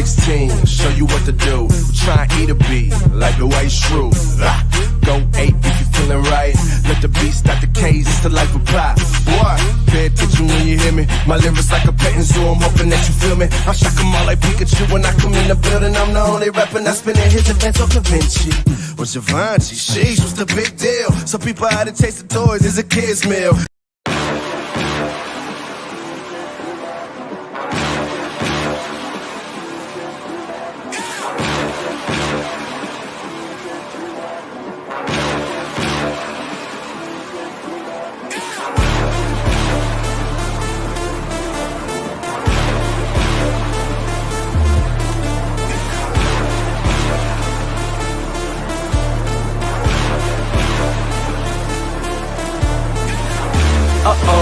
16, show you what to do. Try and eat a beat like the white shrew. Go 8 if you feeling right. Let the beat start the cage, it's the life of pop. What? Pay attention when you hear me. My lyrics like a petting zoo, I'm hoping that you feel me. I shock 'em all like Pikachu when I come in the building. I'm the only rapper not spinning his events off Da Vinci. Or Givenchy, sheesh, what's the big deal? Some people had to taste the toys as a kid's meal.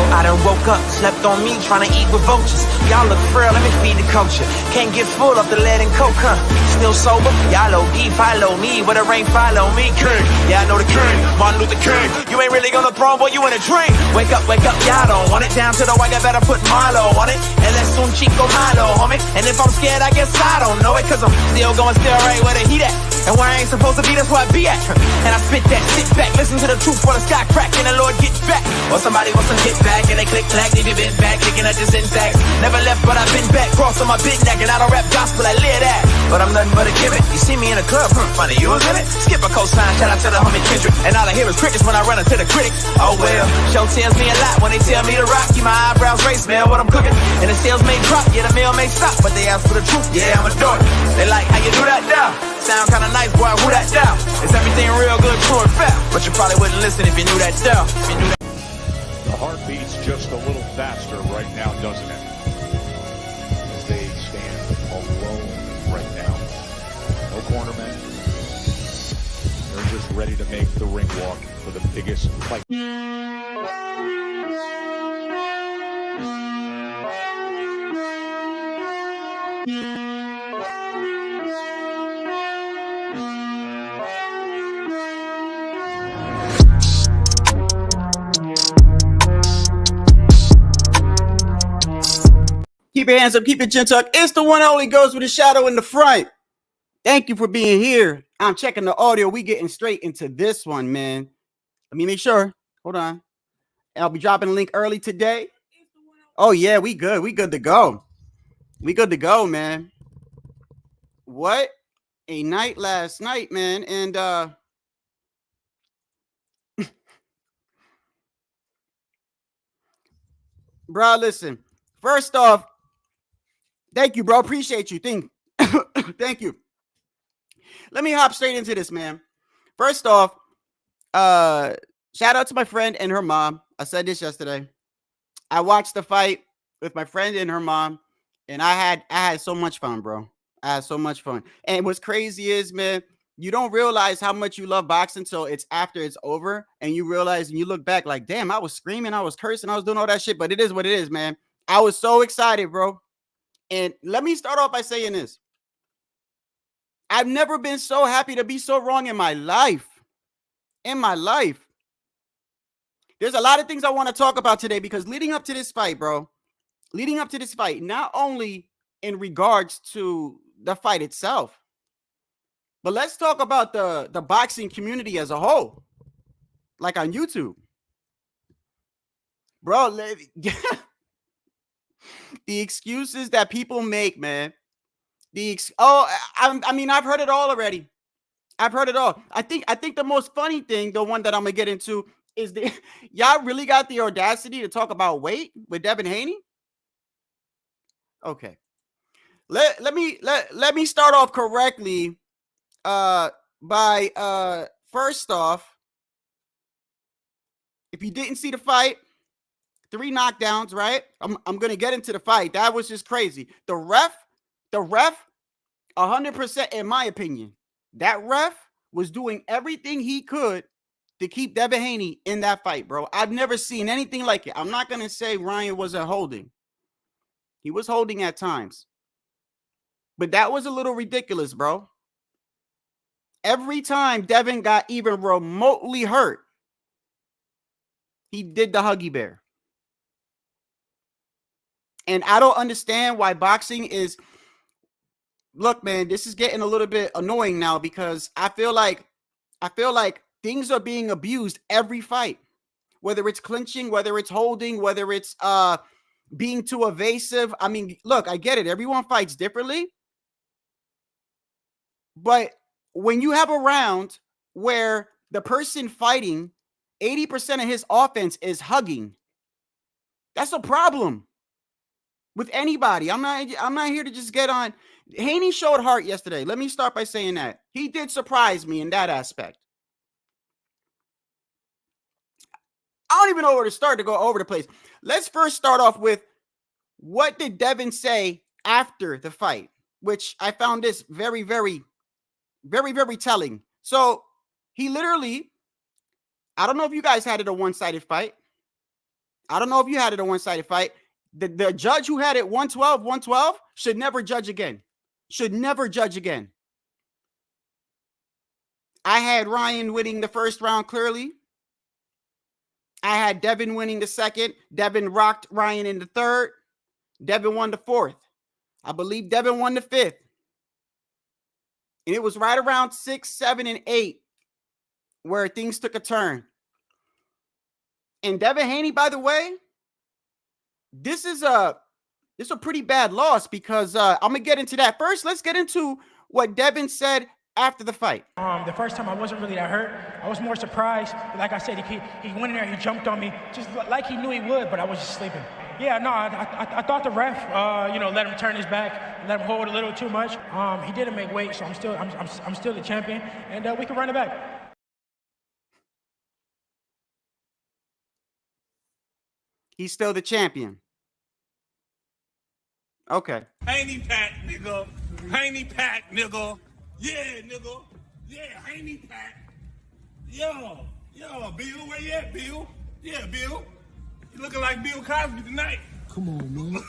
I done woke up, slept on me, trying to eat with vultures. Y'all look frail, let me feed the culture. Can't get full of the lead and coke, huh? Still sober, y'all OD, follow me. Where the rain follow me, king. Yeah, I know the king, Martin Luther King. You ain't really on the throne, boy, you in a dream. Wake up, y'all don't want it. Down to the white, I better put Milo on it. And let's soon Chico Milo, homie. And if I'm scared, I guess I don't know it. Cause I'm still going still right where the heat at. And where I ain't supposed to be, that's where I be at. And I spit that, sit back, listen to the truth while the sky crack and the Lord gets back. Or somebody wants to get back and they click clack, leave your bit back, kicking at the syntax. Never left, but I've been back, cross on my big neck, and I don't rap gospel, I live that. But I'm nothing but a give it. You see me in a club, funny, you was in it. Skip a cosign, shout out to the homie Kendrick. And all I hear is crickets when I run into the critics. Oh well, show tells me a lot when they tell me to rock. Keep my eyebrows raised, smell what I'm cooking. And the sales may drop, yeah, the meal may stop, but they ask for the truth, yeah, I'ma do it. They like, how you do that now? Sound kinda nice, boy, who that down? Is everything real good, true and fair? But you probably wouldn't listen if you knew that down. The heart beats just a little faster right now, doesn't it? As they stand alone right now. No cornermen. They're just ready to make the ring walk for the biggest fight. Keep your hands up, keep your chin tucked. It's the one only goes with the shadow in the front. Thank you for being here. I'm checking the audio. We getting straight into this one, man. Let me make sure. Hold on. I'll be dropping a link early today. Oh, yeah, we good. We good to go. We good to go, man. What a night last night, man. And bro, listen. First off, thank you, bro. Appreciate you. Thank you. Let me hop straight into this, man. First off, shout out to my friend and her mom. I said this yesterday. I watched the fight with my friend and her mom, and I had so much fun, bro. I had so much fun. And what's crazy is, man, you don't realize how much you love boxing until it's after it's over, and you realize and you look back like, damn, I was screaming, I was cursing, I was doing all that shit. But it is what it is, man. I was so excited, bro. And let me start off by saying this. I've never been so happy to be so wrong in my life. In my life. There's a lot of things I want to talk about today because leading up to this fight, bro, not only in regards to the fight itself, but let's talk about the boxing community as a whole, like on YouTube. Bro, the excuses that people make, man. I mean, I've heard it all already. I've heard it all. I think the most funny thing, the one that I'm gonna get into, is y'all really got the audacity to talk about weight with Devin Haney? Okay. Let me start off correctly. By first off, if you didn't see the fight, 3 knockdowns, right? I'm gonna get into the fight. That was just crazy. The ref, 100%, in my opinion, that ref was doing everything he could to keep Devin Haney in that fight, bro. I've never seen anything like it. I'm not gonna say Ryan wasn't holding. He was holding at times. But that was a little ridiculous, bro. Every time Devin got even remotely hurt, he did the Huggy Bear. And I don't understand why boxing is look, man, this is getting a little bit annoying now because I feel like things are being abused every fight, whether it's clinching, whether it's holding, whether it's being too evasive. I mean, look, I get it. Everyone fights differently. But when you have a round where the person fighting, 80% of his offense is hugging, that's a problem with anybody. I'm not here to just get on. Haney showed heart yesterday. Let me start by saying that. He did surprise me in that aspect. I don't even know where to start to go over the place. Let's first start off with, what did Devin say after the fight? Which I found this very, very, very, very telling. So he literally, I don't know if you guys had it a one-sided fight. I don't know if you had it a one-sided fight. The judge who had it 112 should never judge again. Should never judge again. I had Ryan winning the first round clearly. I had Devin winning the second. Devin rocked Ryan in the third. Devin won the fourth. I believe Devin won the fifth. And it was right around 6, 7, and 8 where things took a turn. And Devin Haney, by the way, this is a pretty bad loss because I'm going to get into that. First, let's get into what Devin said after the fight. The first time I wasn't really that hurt. I was more surprised. Like I said, he went in there, he jumped on me, just like he knew he would, but I was just sleeping. Yeah, no, I thought the ref, let him turn his back, let him hold a little too much. He didn't make weight, so I'm still the champion, and we can run it back. He's still the champion. Okay. Haney pack, nigga. Haney pack, nigga. Yeah, nigga. Yeah, Haney pack. Yo, Bill, where you at, Bill? Yeah, Bill. You looking like Bill Cosby tonight. Come on, man.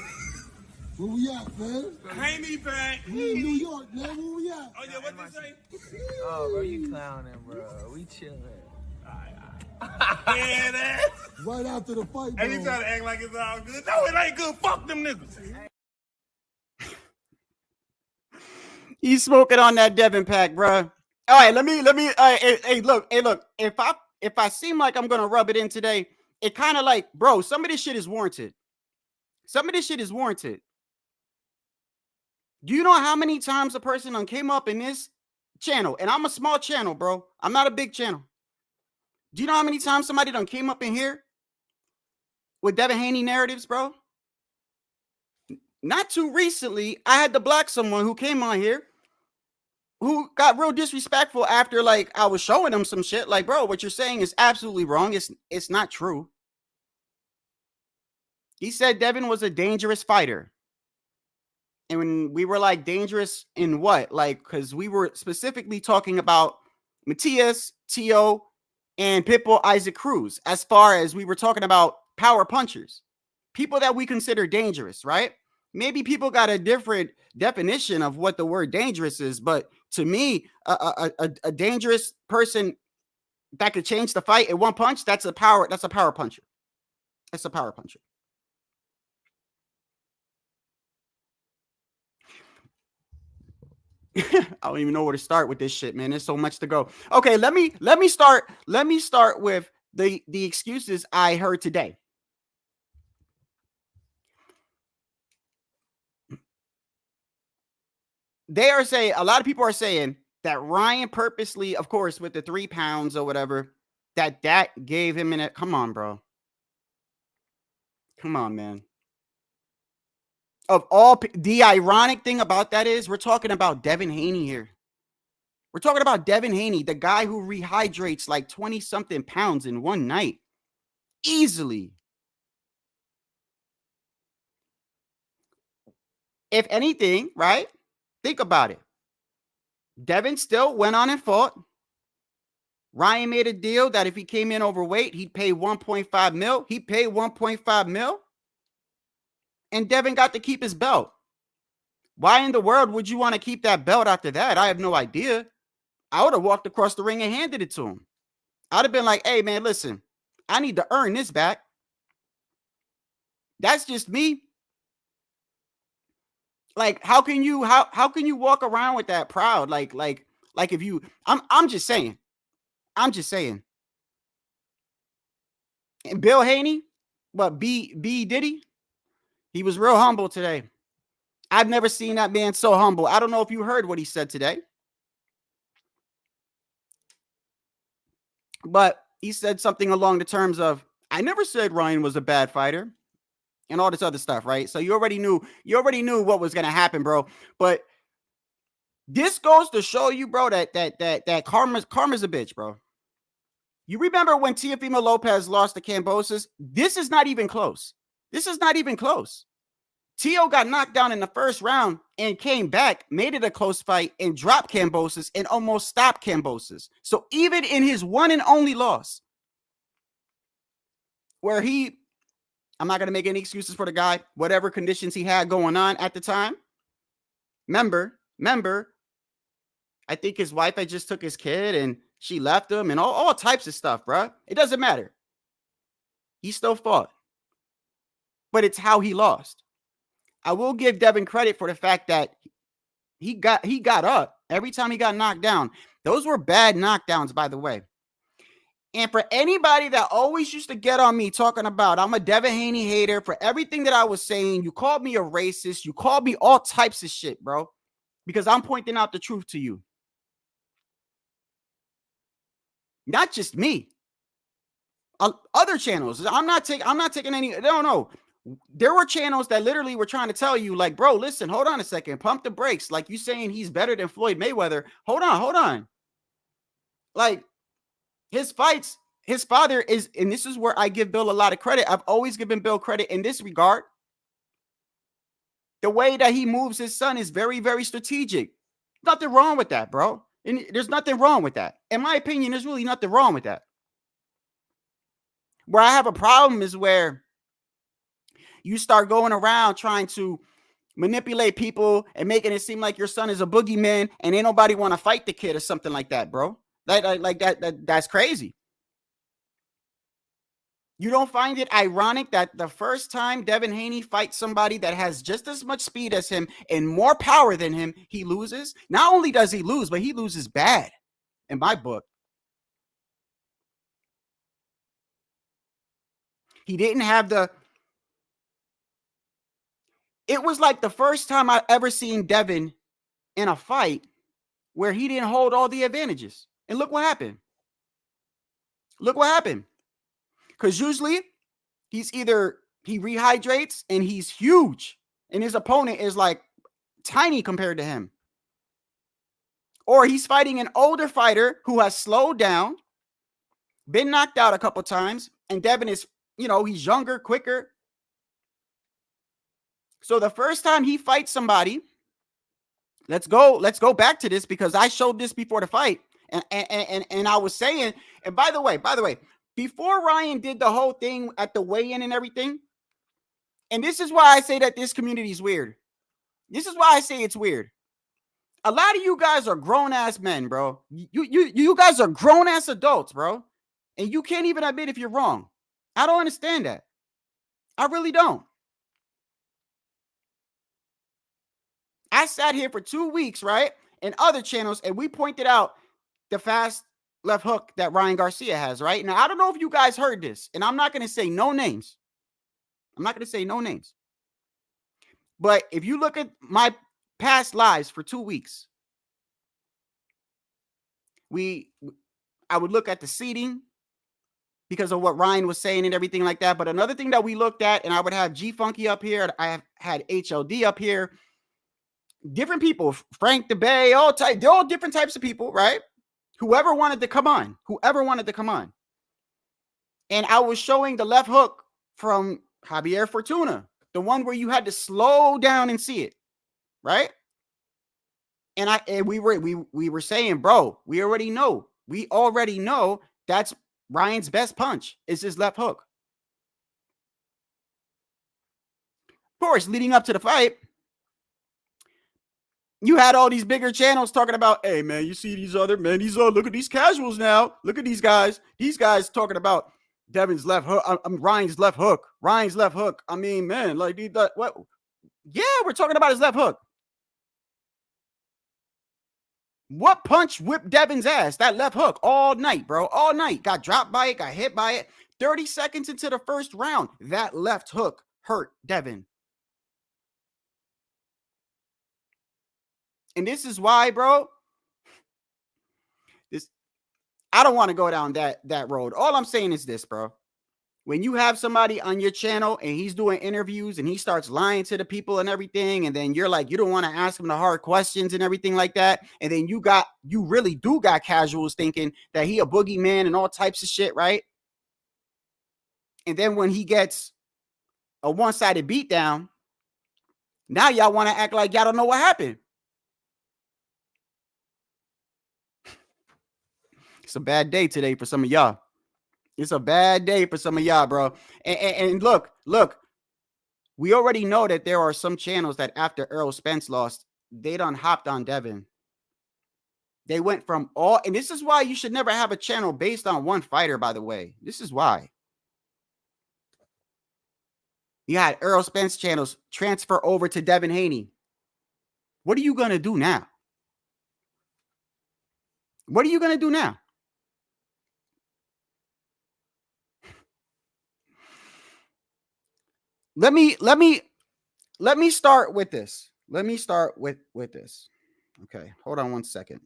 Where we at, man? Haney pack. We in New York, man. Where we at? Oh, yeah, what you say? Oh, bro, you clowning, bro. We chilling. Yeah, that. Right after the fight, And you trying to act like it's all good. No, it ain't good. Fuck them niggas. He's smoking on that Devin pack, bro. All right, let me. Hey, look. If I seem like I'm gonna rub it in today, it kind of like, bro, some of this shit is warranted. Some of this shit is warranted. Do you know how many times a person came up in this channel? And I'm a small channel, bro. I'm not a big channel. Do you know how many times somebody done came up in here with Devin Haney narratives, bro? Not too recently, I had to block someone who came on here who got real disrespectful after, like, I was showing them some shit. Like, bro, what you're saying is absolutely wrong. It's not true. He said Devin was a dangerous fighter. And when we were like, dangerous in what? Like, because we were specifically talking about Matias, Tio, and Pitbull Isaac Cruz, as far as we were talking about power punchers, people that we consider dangerous, right? Maybe people got a different definition of what the word dangerous is, but to me, a dangerous person that could change the fight in one punch, that's a power puncher. That's a power puncher. I don't even know where to start with this shit, man. There's so much to go. Okay, let me start with the excuses I heard today. A lot of people are saying that Ryan purposely, of course, with the 3 pounds or whatever, that gave him come on, bro. Come on, man. Of all, the ironic thing about that is we're talking about Devin Haney here. We're talking about Devin Haney, the guy who rehydrates like 20-something pounds in one night. Easily. If anything, right? Think about it. Devin still went on and fought. Ryan made a deal that if he came in overweight, he'd pay 1.5 mil. He paid 1.5 mil. And Devin got to keep his belt. Why in the world would you want to keep that belt after that? I have no idea. I would have walked across the ring and handed it to him. I'd have been like, hey, man, listen, I need to earn this back. That's just me. Like, how can you walk around with that proud? Like if you, I'm just saying. And Bill Haney, what B Diddy, he was real humble today. I've never seen that man so humble. I don't know if you heard what he said today, but he said something along the terms of, I never said Ryan was a bad fighter and all this other stuff, right? So you already knew what was going to happen, bro. But this goes to show you, bro, that karma's a bitch, bro. You remember when Teofimo Lopez lost to Kambosos? This is not even close. Teo got knocked down in the first round and came back, made it a close fight, and dropped Kambosos and almost stopped Kambosos. So even in his one and only loss, where I'm not going to make any excuses for the guy, whatever conditions he had going on at the time. Remember, I think his wife had just took his kid and she left him and all types of stuff, bro. It doesn't matter. He still fought. But it's how he lost. I will give Devin credit for the fact that he got up every time he got knocked down. Those were bad knockdowns, by the way. And for anybody that always used to get on me talking about I'm a Devin Haney hater for everything that I was saying, you called me a racist, you called me all types of shit, bro, because I'm pointing out the truth to you. Not just me. Other channels. I'm not taking any. No. There were channels that literally were trying to tell you, like, bro, listen, hold on a second, pump the brakes. Like, you saying he's better than Floyd Mayweather. Hold on. Like, his fights, his father is, and this is where I give Bill a lot of credit. I've always given Bill credit in this regard. The way that he moves his son is very, very strategic. Nothing wrong with that, bro. And there's nothing wrong with that. In my opinion, there's really nothing wrong with that. Where I have a problem is where you start going around trying to manipulate people and making it seem like your son is a boogeyman and ain't nobody want to fight the kid or something like that, bro. That's crazy. You don't find it ironic that the first time Devin Haney fights somebody that has just as much speed as him and more power than him, he loses? Not only does he lose, but he loses bad in my book. He didn't have it was like the first time I ever seen Devin in a fight where he didn't hold all the advantages. And look what happened. Because usually he rehydrates and he's huge and his opponent is like tiny compared to him. Or he's fighting an older fighter who has slowed down, been knocked out a couple times, and Devin is, he's younger, quicker. So the first time he fights somebody, let's go back to this because I showed this before the fight. And I was saying, and by the way, before Ryan did the whole thing at the weigh-in and everything, and this is why I say that this community is weird. This is why I say it's weird. A lot of you guys are grown-ass men, bro. You guys are grown-ass adults, bro. And you can't even admit if you're wrong. I don't understand that. I really don't. I sat here for 2 weeks, right? And other channels, and we pointed out the fast left hook that Ryan Garcia has, right? Now, I don't know if you guys heard this, and I'm not going to say no names. But if you look at my past lives for 2 weeks, I would look at the seating because of what Ryan was saying and everything like that. But another thing that we looked at, and I would have G Funky up here, I have had HLD up here, different people, Frank DeBay, they're all different types of people, right? Whoever wanted to come on. And I was showing the left hook from Javier Fortuna, the one where you had to slow down and see it, right? And we were saying, bro, we already know that's Ryan's best punch is his left hook. Of course, leading up to the fight, you had all these bigger channels talking about, hey, man, you see these other men, look at these casuals now. Look at these guys. These guys talking about Devin's left hook, Ryan's left hook. I mean, man, like, what? Yeah, we're talking about his left hook. What punch whipped Devin's ass? That left hook all night, bro. All night. Got dropped by it, got hit by it. 30 seconds into the first round, that left hook hurt Devin. And this is why, bro, I don't want to go down that road. All I'm saying is this, bro. When you have somebody on your channel and he's doing interviews and he starts lying to the people and everything, and then you're like, you don't want to ask him the hard questions and everything like that, and then you really do got casuals thinking that he a boogeyman and all types of shit, right? And then when he gets a one-sided beatdown, now y'all want to act like y'all don't know what happened. It's a bad day today for some of y'all. It's a bad day for some of y'all, bro. And look, we already know that there are some channels that after Errol Spence lost, they done hopped on Devin. They went from all, and this is why you should never have a channel based on one fighter, by the way. This is why. You had Errol Spence channels transfer over to Devin Haney. What are you going to do now? What are you going to do now? Let me start with this. Let me start with this. Okay, hold on one second.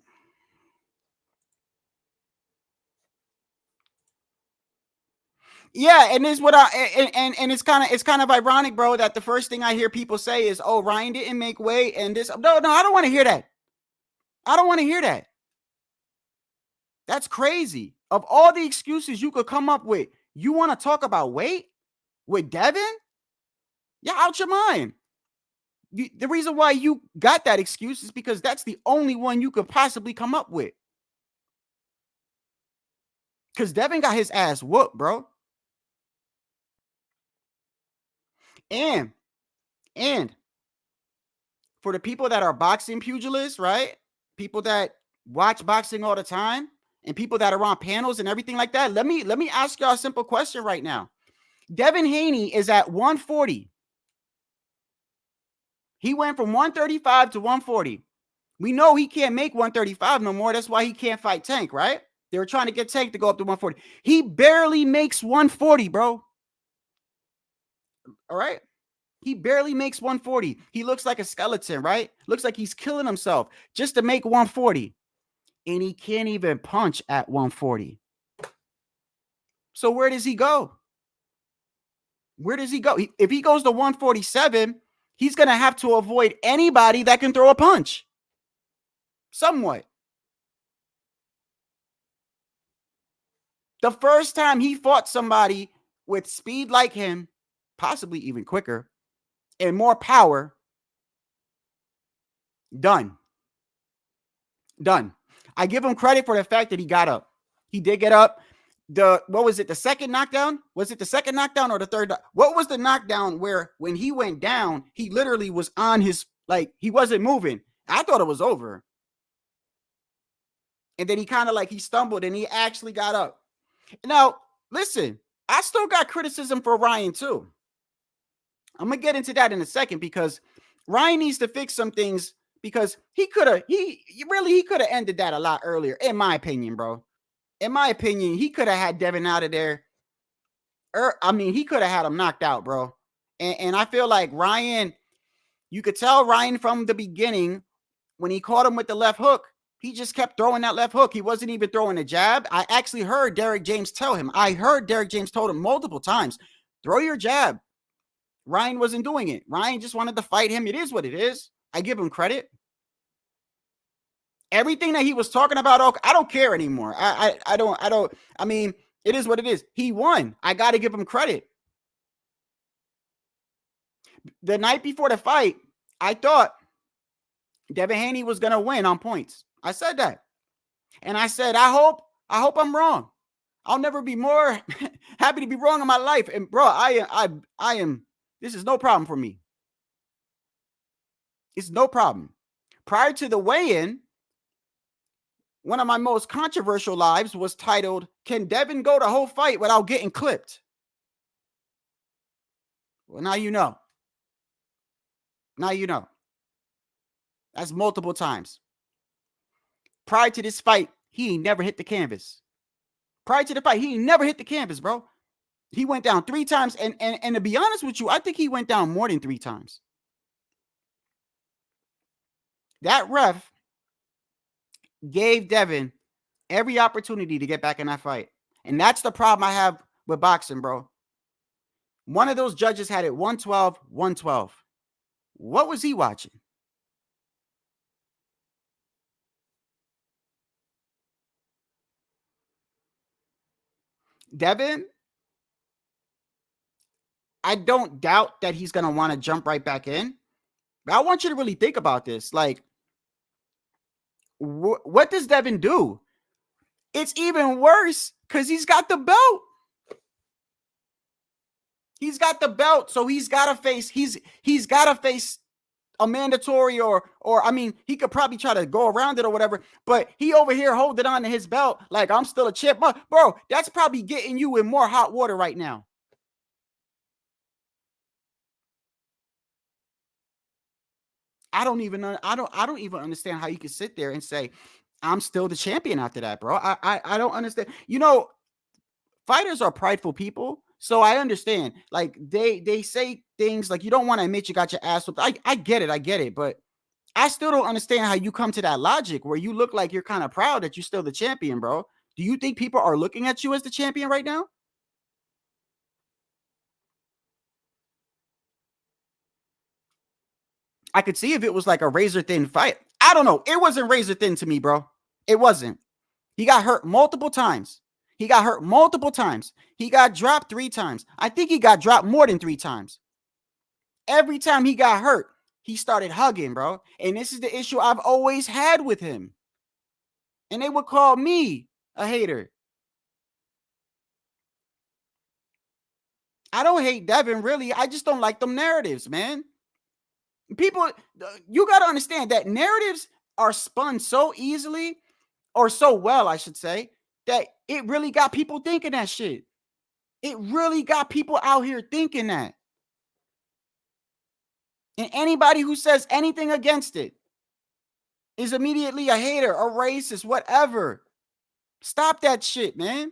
Yeah, and this what and it's kind of ironic, bro, that the first thing I hear people say is, "Oh, Ryan didn't make weight," and this. No, I don't want to hear that. I don't want to hear that. That's crazy. Of all the excuses you could come up with, you want to talk about weight with Devin? Yeah, out your mind. The reason why you got that excuse is because that's the only one you could possibly come up with. Because Devin got his ass whooped, bro. And for the people that are boxing pugilists, right? People that watch boxing all the time and people that are on panels and everything like that, let me ask y'all a simple question right now. Devin Haney is at 140. He went from 135 to 140. We know he can't make 135 no more. That's why he can't fight Tank, right? They were trying to get Tank to go up to 140. He barely makes 140, bro. All right? He barely makes 140. He looks like a skeleton, right? Looks like he's killing himself just to make 140. And he can't even punch at 140. So where does he go? Where does he go? If he goes to 147, he's going to have to avoid anybody that can throw a punch. Somewhat. The first time he fought somebody with speed like him, possibly even quicker, and more power, done. I give him credit for the fact that he got up. He did get up. What was it? The second knockdown? Was it the second knockdown or the third? What was the knockdown where when he went down, he literally was on his, like, he wasn't moving. I thought it was over. And then he kind of like, he stumbled and he actually got up. Now, listen, I still got criticism for Ryan too. I'm going to get into that in a second because Ryan needs to fix some things because he could have ended that a lot earlier, in my opinion, bro. In my opinion, he could have had Devin out of there. He could have had him knocked out, bro. And I feel like Ryan, you could tell Ryan from the beginning when he caught him with the left hook, he just kept throwing that left hook. He wasn't even throwing a jab. I actually heard Derek James tell him. I heard Derek James told him multiple times, throw your jab. Ryan wasn't doing it. Ryan just wanted to fight him. It is what it is. I give him credit. Everything that he was talking about, I don't care anymore. I don't. I mean, it is what it is. He won. I got to give him credit. The night before the fight, I thought Devin Haney was going to win on points. I said that. And I said, I hope I'm wrong. I'll never be more happy to be wrong in my life. And bro, I am, this is no problem for me. It's no problem. Prior to the weigh-in, one of my most controversial lives was titled, "Can Devin go the whole fight without getting clipped?" Well, now you know. Now you know. That's multiple times. prior to this fight, he ain't never hit the canvas. Prior to the fight, he ain't never hit the canvas, bro. He went down 3 times. And to be honest with you, I think he went down more than 3 times. That ref gave Devin every opportunity to get back in that fight. And that's the problem I have with boxing, bro. One of those judges had it 112, 112. What was he watching? Devin, I don't doubt that he's going to want to jump right back in. But I want you to really think about this. Like, what does Devin do? It's even worse because he's got the belt. He's got the belt, so he's got to face a mandatory or I mean, he could probably try to go around it or whatever, but he over here holding on to his belt like I'm still a champ. Bro, that's probably getting you in more hot water right now. I don't even understand how you can sit there and say I'm still the champion after that, bro. I don't understand. You know, fighters are prideful people, so I understand. Like they say things like you don't want to admit you got your ass whooped. I get it, but I still don't understand how you come to that logic where you look like you're kind of proud that you're still the champion, bro. Do you think people are looking at you as the champion right now? I could see if it was like a razor thin fight. I don't know. It wasn't razor thin to me, bro. It wasn't. He got hurt multiple times. He got dropped 3 times. I think he got dropped more than 3 times. Every time he got hurt, he started hugging, bro. And this is the issue I've always had with him. And they would call me a hater. I don't hate Devin, really. I just don't like them narratives, man. People, you got to understand that narratives are spun so easily, or so well, I should say, that it really got people thinking that shit. It really got people out here thinking that. And anybody who says anything against it is immediately a hater, a racist, whatever. Stop that shit, man.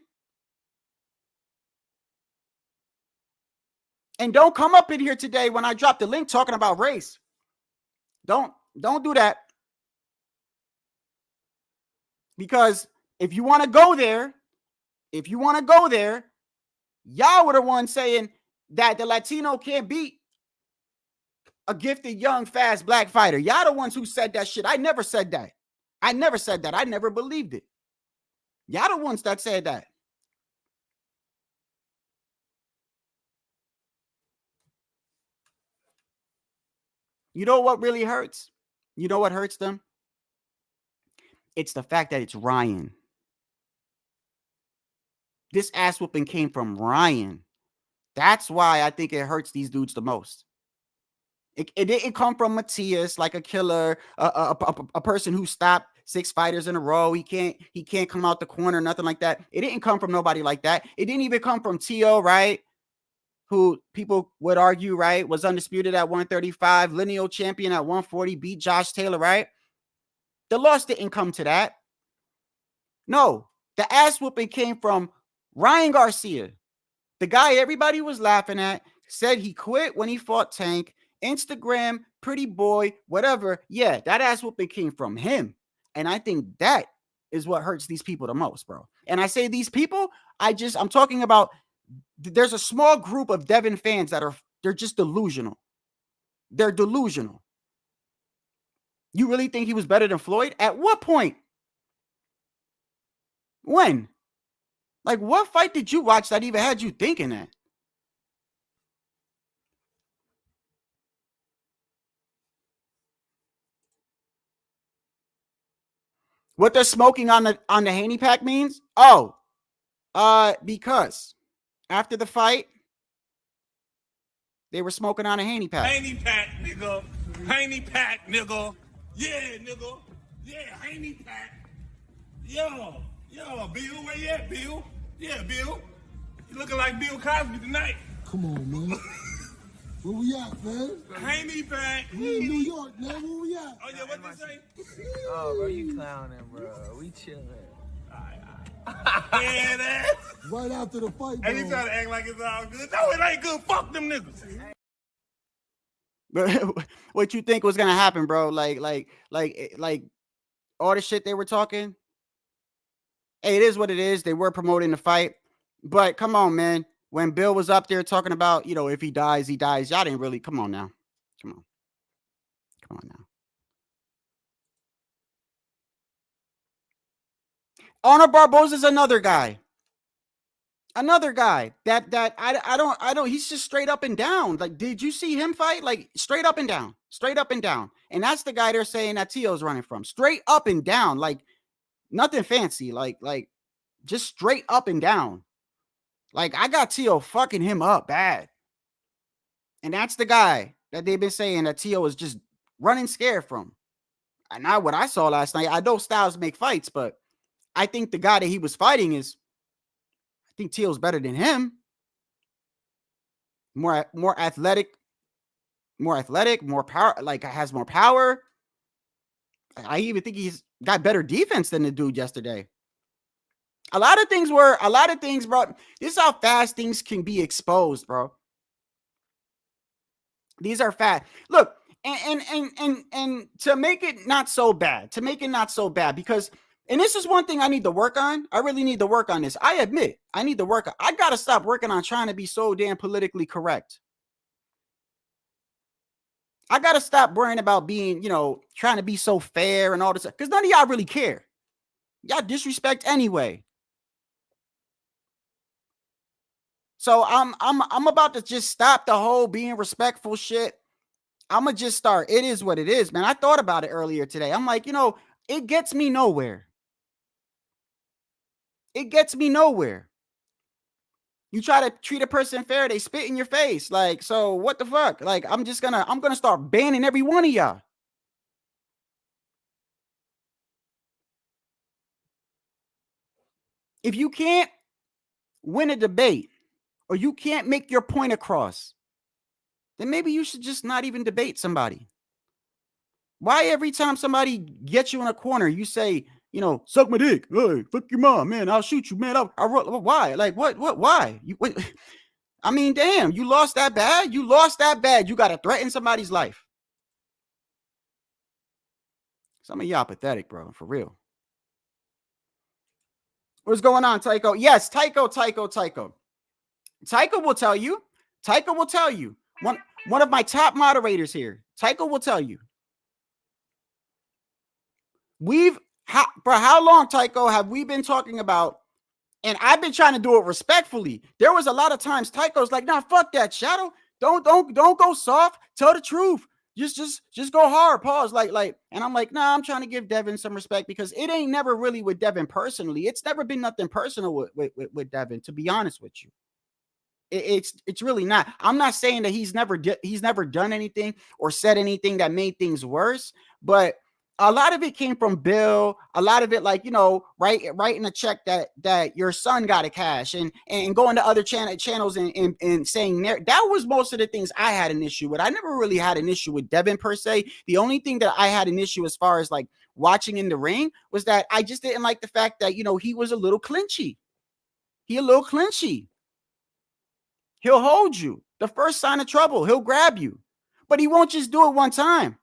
And don't come up in here today when I drop the link talking about race. Don't do that. Because if you want to go there, y'all were the ones saying that the Latino can't beat a gifted, young, fast black fighter. Y'all the ones who said that shit. I never said that. I never believed it. Y'all the ones that said that. You know what really hurts? You know what hurts them? It's the fact that it's Ryan. This ass whooping came from Ryan. That's why I think it hurts these dudes the most. It didn't come from Matias, like a killer, a person who stopped 6 fighters in a row. He can't come out the corner, nothing like that. It didn't come from nobody like that. It didn't even come from Tio, right? Who people would argue, right, was undisputed at 135, lineal champion at 140, beat Josh Taylor, right? The loss didn't come to that. No, the ass whooping came from Ryan Garcia, the guy everybody was laughing at, said he quit when he fought Tank, Instagram, pretty boy, whatever. Yeah, that ass whooping came from him. And I think that is what hurts these people the most, bro. And I say these people, I'm talking about, there's a small group of Devin fans they're just delusional. They're delusional. You really think he was better than Floyd? At what point? When? Like, what fight did you watch that even had you thinking that? What they're smoking on the Haney pack means? Oh, because after the fight, they were smoking on a Haney pack. Haney pack, nigga. Haney pack, nigga. Yeah, nigga. Yeah, Haney pack. Yo, Bill, where you at, Bill? Yeah, Bill. You looking like Bill Cosby tonight. Come on, man. Where we at, man? Haney back. We in New York, man. Where we at? Oh, yeah, what you say? Oh, bro, you clowning, bro. We chilling. Yeah, that. Right after the fight, And he though. trying to act like it's all good. No, it ain't good. Fuck them niggas. But what you think was gonna happen, bro? Like all the shit they were talking. Hey, it is what it is. They were promoting the fight, but come on, man. When Bill was up there talking about, you know, if he dies, he dies. Y'all didn't really. Come on now. Come on now. Honor Barboza's another guy. Another guy that I don't. He's just straight up and down. Like, did you see him fight? Like, straight up and down, straight up and down. And that's the guy they're saying that Tio's running from. Straight up and down, like nothing fancy. Like just straight up and down. Like, I got Tio fucking him up bad. And that's the guy that they've been saying that Tio is just running scared from. And not what I saw last night. I know styles make fights, but I think the guy that he was fighting is, I think Tio's better than him. More athletic, more power, like has more power. I even think he's got better defense than the dude yesterday. A lot of things, bro. This is how fast things can be exposed, bro. These are fast. Look, and to make it not so bad, because, and this is one thing I need to work on. I really need to work on this. I admit, I need to work on. I got to stop working on trying to be so damn politically correct. I got to stop worrying about being, trying to be so fair and all this, because none of y'all really care. Y'all disrespect anyway. So I'm about to just stop the whole being respectful shit. I'm going to just start. It is what it is, man. I thought about it earlier today. I'm like, it gets me nowhere. It gets me nowhere. You try to treat a person fair, they spit in your face. Like, so what the fuck? Like, I'm going to start banning every one of y'all. If you can't win a debate or you can't make your point across, then maybe you should just not even debate somebody. Why every time somebody gets you in a corner, you say, suck my dick. Hey, fuck your mom, man. I'll shoot you, man. Why? Like, what? Why? I mean, damn, you lost that bad? You got to threaten somebody's life. Some of y'all pathetic, bro. For real. What's going on, Tycho? Yes, Tycho. Tycho will tell you. One of my top moderators here. Tycho will tell you. For how long, Tycho, have we been talking about? And I've been trying to do it respectfully. There was a lot of times Tycho's like, nah, fuck that, Shadow. Don't go soft. Tell the truth. Just go hard. Pause. Like, and I'm like, nah, I'm trying to give Devin some respect because it ain't never really with Devin personally. It's never been nothing personal with Devin, to be honest with you. It's really not. I'm not saying that he's never done anything or said anything that made things worse, but a lot of it came from Bill. A lot of it, like, writing a check that your son got to cash and going to other channels and saying that was most of the things I had an issue with. I never really had an issue with Devin per se. The only thing that I had an issue as far as like watching in the ring was that I just didn't like the fact that, he was a little clinchy. He'll hold you. The first sign of trouble, he'll grab you, but he won't just do it one time.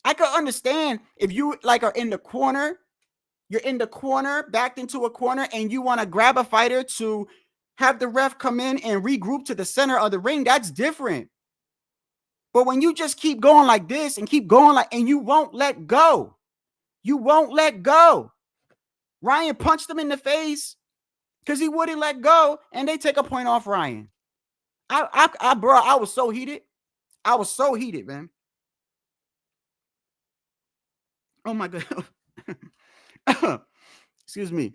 I could understand if you are in the corner, you're in the corner, backed into a corner, and you want to grab a fighter to have the ref come in and regroup to the center of the ring. That's different. But when you just keep going like this and keep going and you won't let go, Ryan punched him in the face because he wouldn't let go, and they take a point off Ryan. Bro, I was so heated. Man. Oh my God. Excuse me.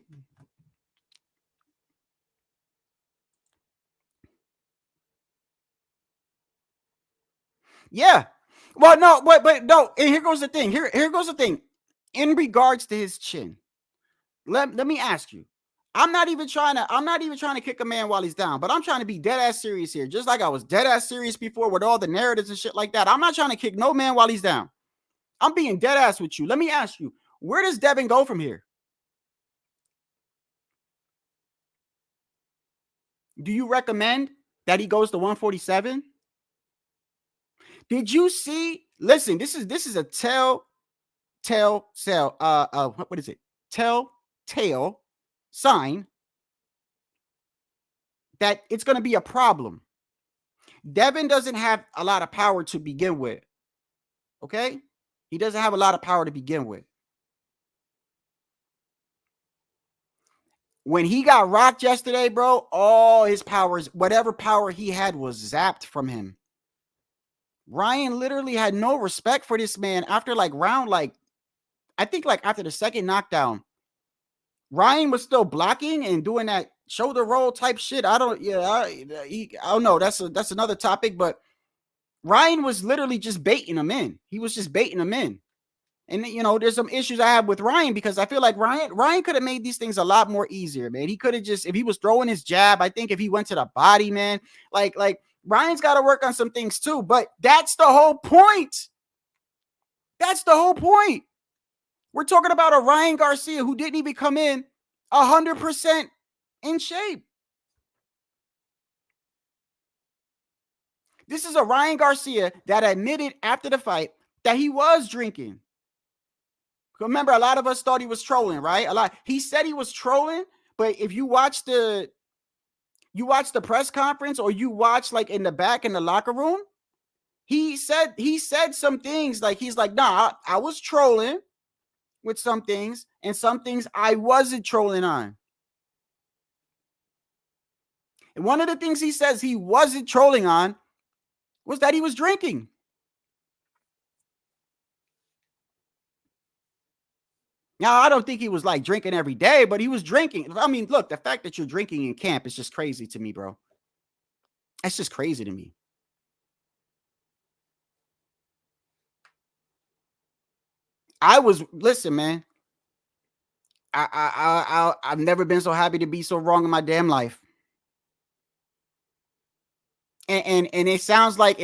Yeah. Well, no, but no. And here goes the thing. Here goes the thing. In regards to his chin, let me ask you. I'm not even trying to kick a man while he's down, but I'm trying to be dead ass serious here. Just like I was dead ass serious before with all the narratives and shit like that. I'm not trying to kick no man while he's down. I'm being dead ass with you. Let me ask you, where does Devin go from here? Do you recommend that he goes to 147? Did you see? Listen, this is a telltale sign that it's going to be a problem. Devin doesn't have a lot of power to begin with. Okay? He doesn't have a lot of power to begin with. When he got rocked yesterday, bro, all his powers, whatever power he had, was zapped from him. Ryan literally had no respect for this man after I think after the second knockdown. Ryan was still blocking and doing that shoulder roll type shit. I don't know. That's another topic, but Ryan was literally just baiting him in. He was just baiting him in. And, there's some issues I have with Ryan because I feel like Ryan could have made these things a lot more easier, man. He could have just, if he was throwing his jab, I think if he went to the body, man, like Ryan's got to work on some things too, but that's the whole point. That's the whole point. We're talking about a Ryan Garcia who didn't even come in 100% in shape. This is a Ryan Garcia that admitted after the fight that he was drinking. Remember, a lot of us thought he was trolling, right? He said he was trolling, but if you watch the press conference or you watch like in the back in the locker room, he said some things like he's like, nah, I was trolling with some things and some things I wasn't trolling on. And one of the things he says he wasn't trolling on was that he was drinking. Now, I don't think he was like drinking every day, but he was drinking. I mean, look, the fact that you're drinking in camp is just crazy to me, bro. That's just crazy to me. Listen, man. I've never been so happy to be so wrong in my damn life. And it sounds like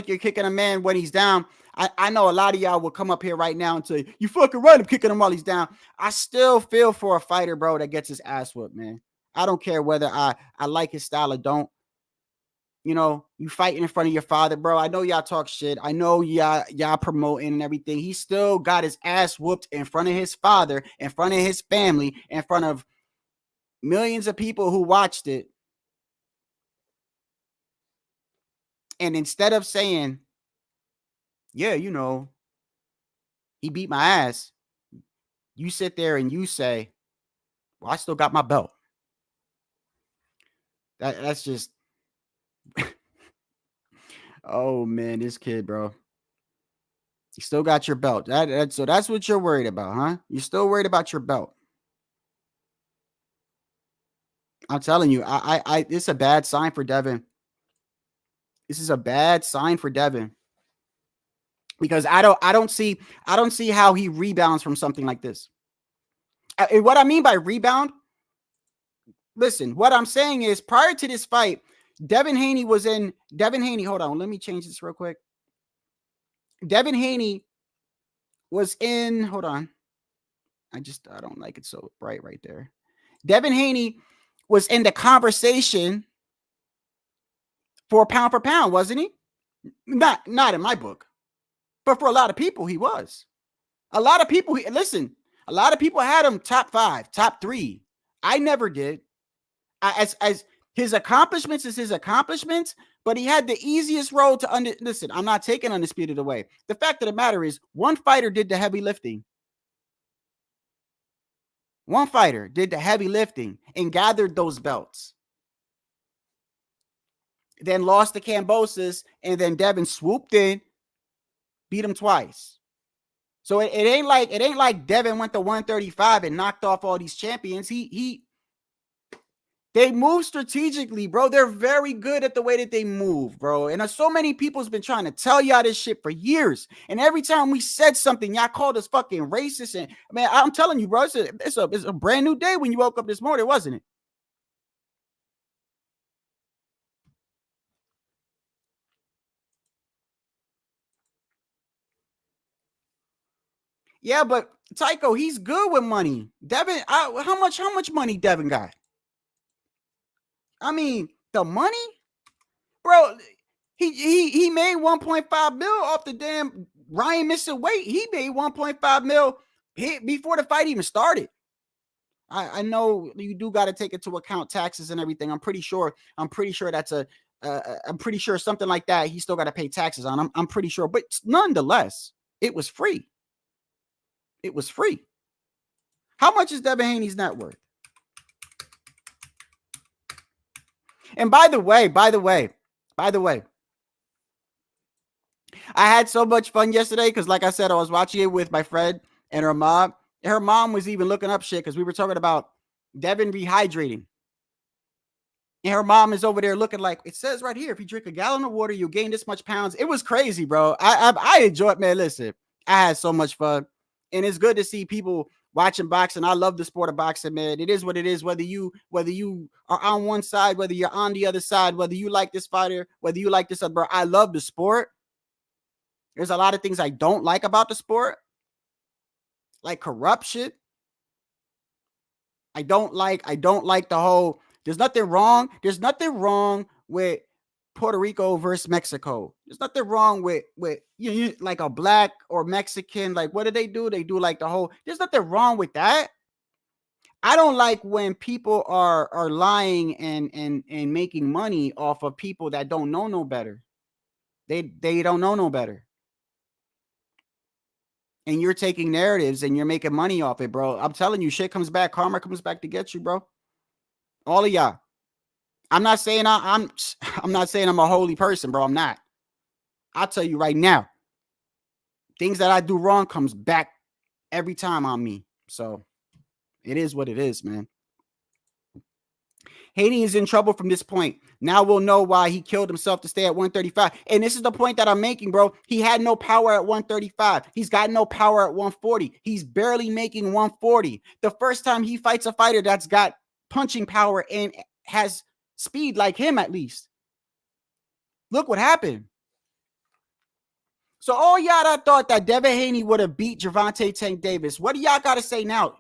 you're kicking a man when he's down. I know a lot of y'all will come up here right now and say, you fucking right, I'm kicking him while he's down. I still feel for a fighter, bro, that gets his ass whooped, man. I don't care whether I like his style or don't. You fighting in front of your father, bro. I know y'all talk shit. I know y'all promoting and everything. He still got his ass whooped in front of his father, in front of his family, in front of millions of people who watched it. And instead of saying, yeah, he beat my ass, you sit there and you say, well, I still got my belt. That's just, oh man, this kid, bro. You still got your belt. So that's what you're worried about, huh? You're still worried about your belt. I'm telling you, it's a bad sign for Devin. This is a bad sign for Devin. Because I don't see how he rebounds from something like this. What I mean by rebound, listen, what I'm saying is prior to this fight, Devin Haney, hold on, let me change this real quick. Devin Haney was in, hold on. I don't like it so bright right there. Devin Haney was in the conversation for pound for pound, wasn't he? Not in my book. But for a lot of people, he was. A lot of people had him top 5, top 3. I never did. As his accomplishments is his accomplishments, but he had the easiest road to listen, I'm not taking Undisputed away. The fact of the matter is, one fighter did the heavy lifting. One fighter did the heavy lifting and gathered those belts. Then lost to Kambosos, and then Devin swooped in, beat him twice. So it ain't like Devin went to 135 and knocked off all these champions. They move strategically, bro. They're very good at the way that they move, bro. And so many people's been trying to tell y'all this shit for years. And every time we said something, y'all called us fucking racist. And man, I'm telling you, bro, it's a brand new day when you woke up this morning, wasn't it? Yeah, but Tycho, he's good with money. Devin, how much money Devin got? I mean, the money, bro. He made 1.5 mil off the damn Ryan missing weight. He made 1.5 mil before the fight even started. I know you do got to take into account taxes and everything. I'm pretty sure that's I'm pretty sure something like that. He still got to pay taxes on. I'm pretty sure, but nonetheless, it was free. It was free. How much is Devin Haney's net worth? And by the way, I had so much fun yesterday because, like I said, I was watching it with my friend and her mom. And her mom was even looking up shit because we were talking about Devin rehydrating. And her mom is over there looking like, it says right here, if you drink a gallon of water, you'll gain this much pounds. It was crazy, bro. I enjoyed, man. Listen, I had so much fun. And it's good to see people watching boxing. I love the sport of boxing, man. It is what it is. Whether you are on one side, whether you're on the other side, whether you like this fighter, whether you like this other, bro. I love the sport. There's a lot of things I don't like about the sport, like corruption. I don't like the whole, there's nothing wrong with Puerto Rico versus Mexico. There's nothing wrong with you like a black or Mexican, like what do? They do like the whole, there's nothing wrong with that. I don't like when people are lying and making money off of people that don't know no better. They don't know no better. And you're taking narratives and you're making money off it, bro. I'm telling you, shit comes back. Karma comes back to get you, bro. All of y'all. I'm not saying I'm not saying I'm a holy person, bro. I'm not. I'll tell you right now, things that I do wrong comes back every time on me. So it is what it is, man. Haney is in trouble from this point. Now we'll know why he killed himself to stay at 135. And this is the point that I'm making, bro. He had no power at 135. He's got no power at 140. He's barely making 140. The first time he fights a fighter that's got punching power and has speed like him, at least. Look what happened. So all y'all that thought that Devin Haney would have beat Gervonta Tank Davis, what do y'all got to say now?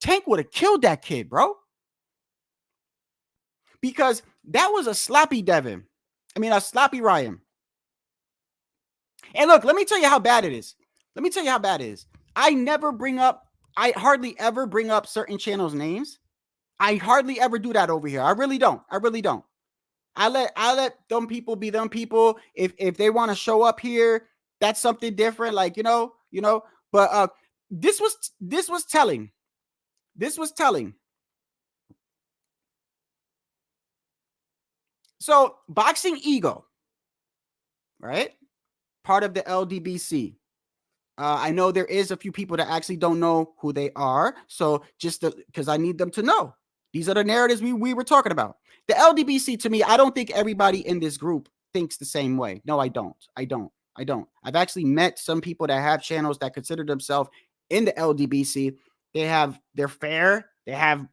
Tank would have killed that kid, bro. Because that was a sloppy Devin. I mean, a sloppy Ryan. And look, let me tell you how bad it is. I hardly ever bring up certain channels' names. I hardly ever do that over here. I really don't. I let them people be them people. If they want to show up here, that's something different. Like, you know. But this was telling. So, Boxing Ego, right? Part of the LDBC. I know there is a few people that actually don't know who they are. So just because I need them to know. These are the narratives we were talking about. The LDBC, to me, I don't think everybody in this group thinks the same way. No, I don't. I've actually met some people that have channels that consider themselves in the LDBC. They're fair. They have,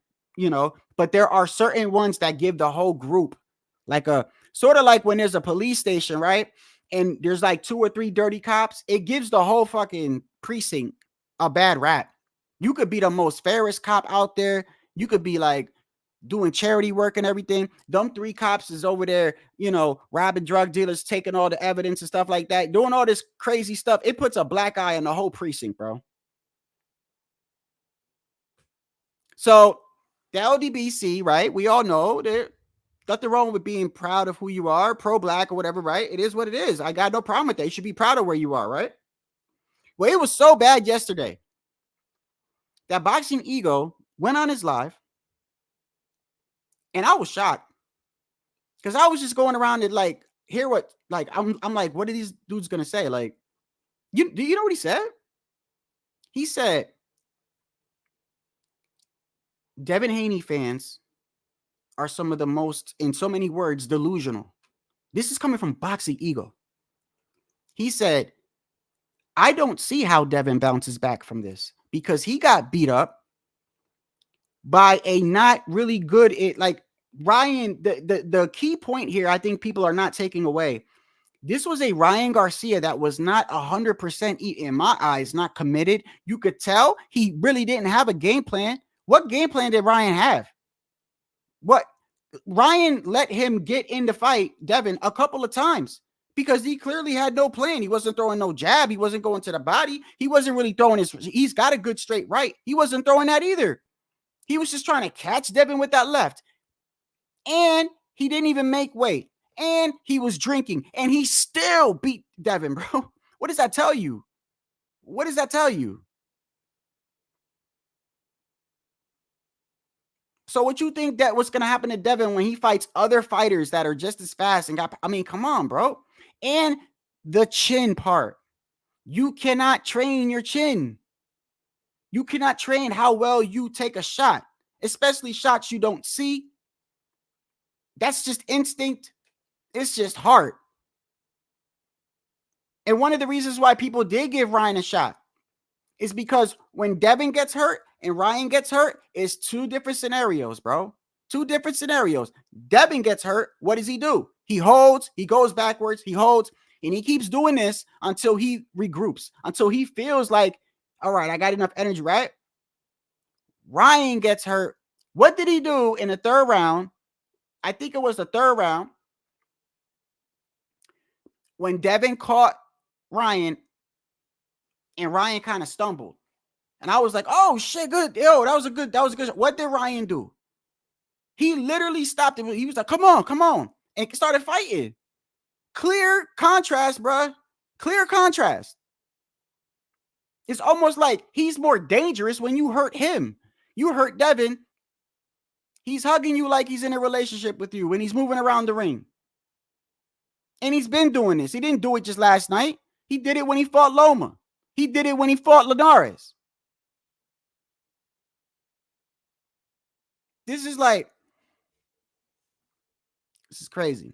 but there are certain ones that give the whole group like a sort of like when there's a police station, right? And there's like 2 or 3 dirty cops, it gives the whole fucking precinct a bad rap. You could be the most fairest cop out there. You could be like doing charity work and everything. Them 3 cops is over there, robbing drug dealers, taking all the evidence and stuff like that, doing all this crazy stuff. It puts a black eye on the whole precinct, bro. So the LDBC, right? We all know that. Nothing wrong with being proud of who you are, pro-black or whatever, right? It is what it is. I got no problem with that. You should be proud of where you are, right? Well, it was so bad yesterday that Boxing Ego went on his live, and I was shocked because I was just going around and like, hear what, like, I'm like, what are these dudes gonna say? Like, do you know what he said? He said, Devin Haney fans are some of the most, in so many words, delusional. This is coming from Boxing Ego. He said, I don't see how Devin bounces back from this because he got beat up by a not really good, like Ryan. The key point here, I think people are not taking away. This was a Ryan Garcia that was not 100%, in my eyes, not committed. You could tell he really didn't have a game plan. What game plan did Ryan have? What? Ryan let him get in the fight, Devin, a couple of times because he clearly had no plan. He wasn't throwing no jab. He wasn't going to the body. He wasn't really throwing he's got a good straight right. He wasn't throwing that either. He was just trying to catch Devin with that left. And he didn't even make weight. And he was drinking. And he still beat Devin, bro. What does that tell you? What does that tell you? So what you think that what's going to happen to Devin when he fights other fighters that are just as fast and got, I mean, come on, bro. And the chin part. You cannot train your chin. You cannot train how well you take a shot, especially shots you don't see. That's just instinct. It's just heart. And one of the reasons why people did give Ryan a shot is because when Devin gets hurt and Ryan gets hurt, it's two different scenarios, bro. Two different scenarios. Devin gets hurt. What does he do? He holds, he goes backwards, he holds, and he keeps doing this until he regroups, until he feels like, all right, I got enough energy, right? Ryan gets hurt. What did he do in the third round? I think it was the third round when Devin caught Ryan and Ryan kind of stumbled. And I was like, oh shit, good. Yo, that was a good. What did Ryan do? He literally stopped him. He was like, come on. And started fighting. Clear contrast, bro. Clear contrast. It's almost like he's more dangerous when you hurt him. You hurt Devin. He's hugging you like he's in a relationship with you when he's moving around the ring. And he's been doing this. He didn't do it just last night. He did it when he fought Loma. He did it when he fought Linares. This is crazy.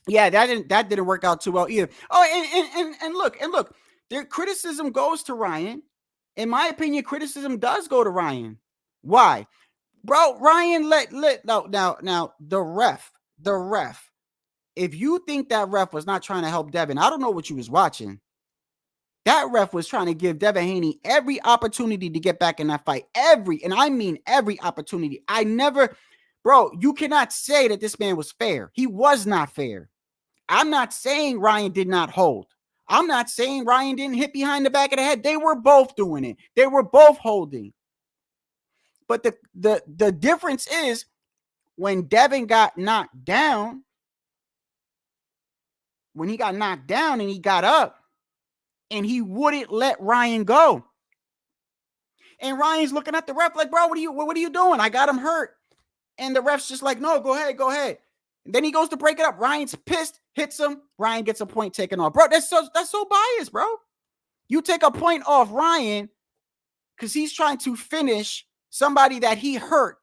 Yeah, that didn't work out too well either. Oh, and look, their criticism goes to Ryan. In my opinion, criticism does go to Ryan. Why? Bro, Ryan now the ref. If you think that ref was not trying to help Devin, I don't know what you was watching. That ref was trying to give Devin Haney every opportunity to get back in that fight. And I mean every opportunity. Bro, you cannot say that this man was fair. He was not fair. I'm not saying Ryan did not hold. I'm not saying Ryan didn't hit behind the back of the head. They were both doing it. They were both holding. But the difference is when Devin got knocked down, when he got knocked down and he got up and he wouldn't let Ryan go. And Ryan's looking at the ref like, bro, what are you doing? I got him hurt. And the ref's just like, no, go ahead. And then he goes to break it up. Ryan's pissed, hits him. Ryan gets a point taken off. Bro, that's so biased, bro. You take a point off Ryan because he's trying to finish somebody that he hurt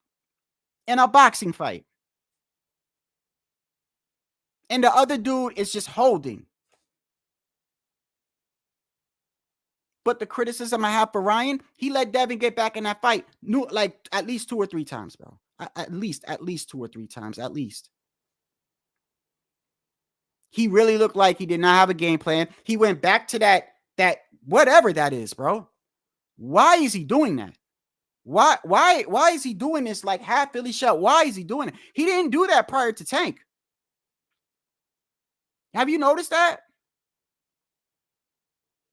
in a boxing fight. And the other dude is just holding. But the criticism I have for Ryan, he let Devin get back in that fight like at least 2 or 3 times, bro. At least 2 or 3 times, at least. He really looked like he did not have a game plan. He went back to that whatever that is, bro. Why is he doing that? Why is he doing this like half Philly shell? Why is he doing it? He didn't do that prior to Tank. Have you noticed that?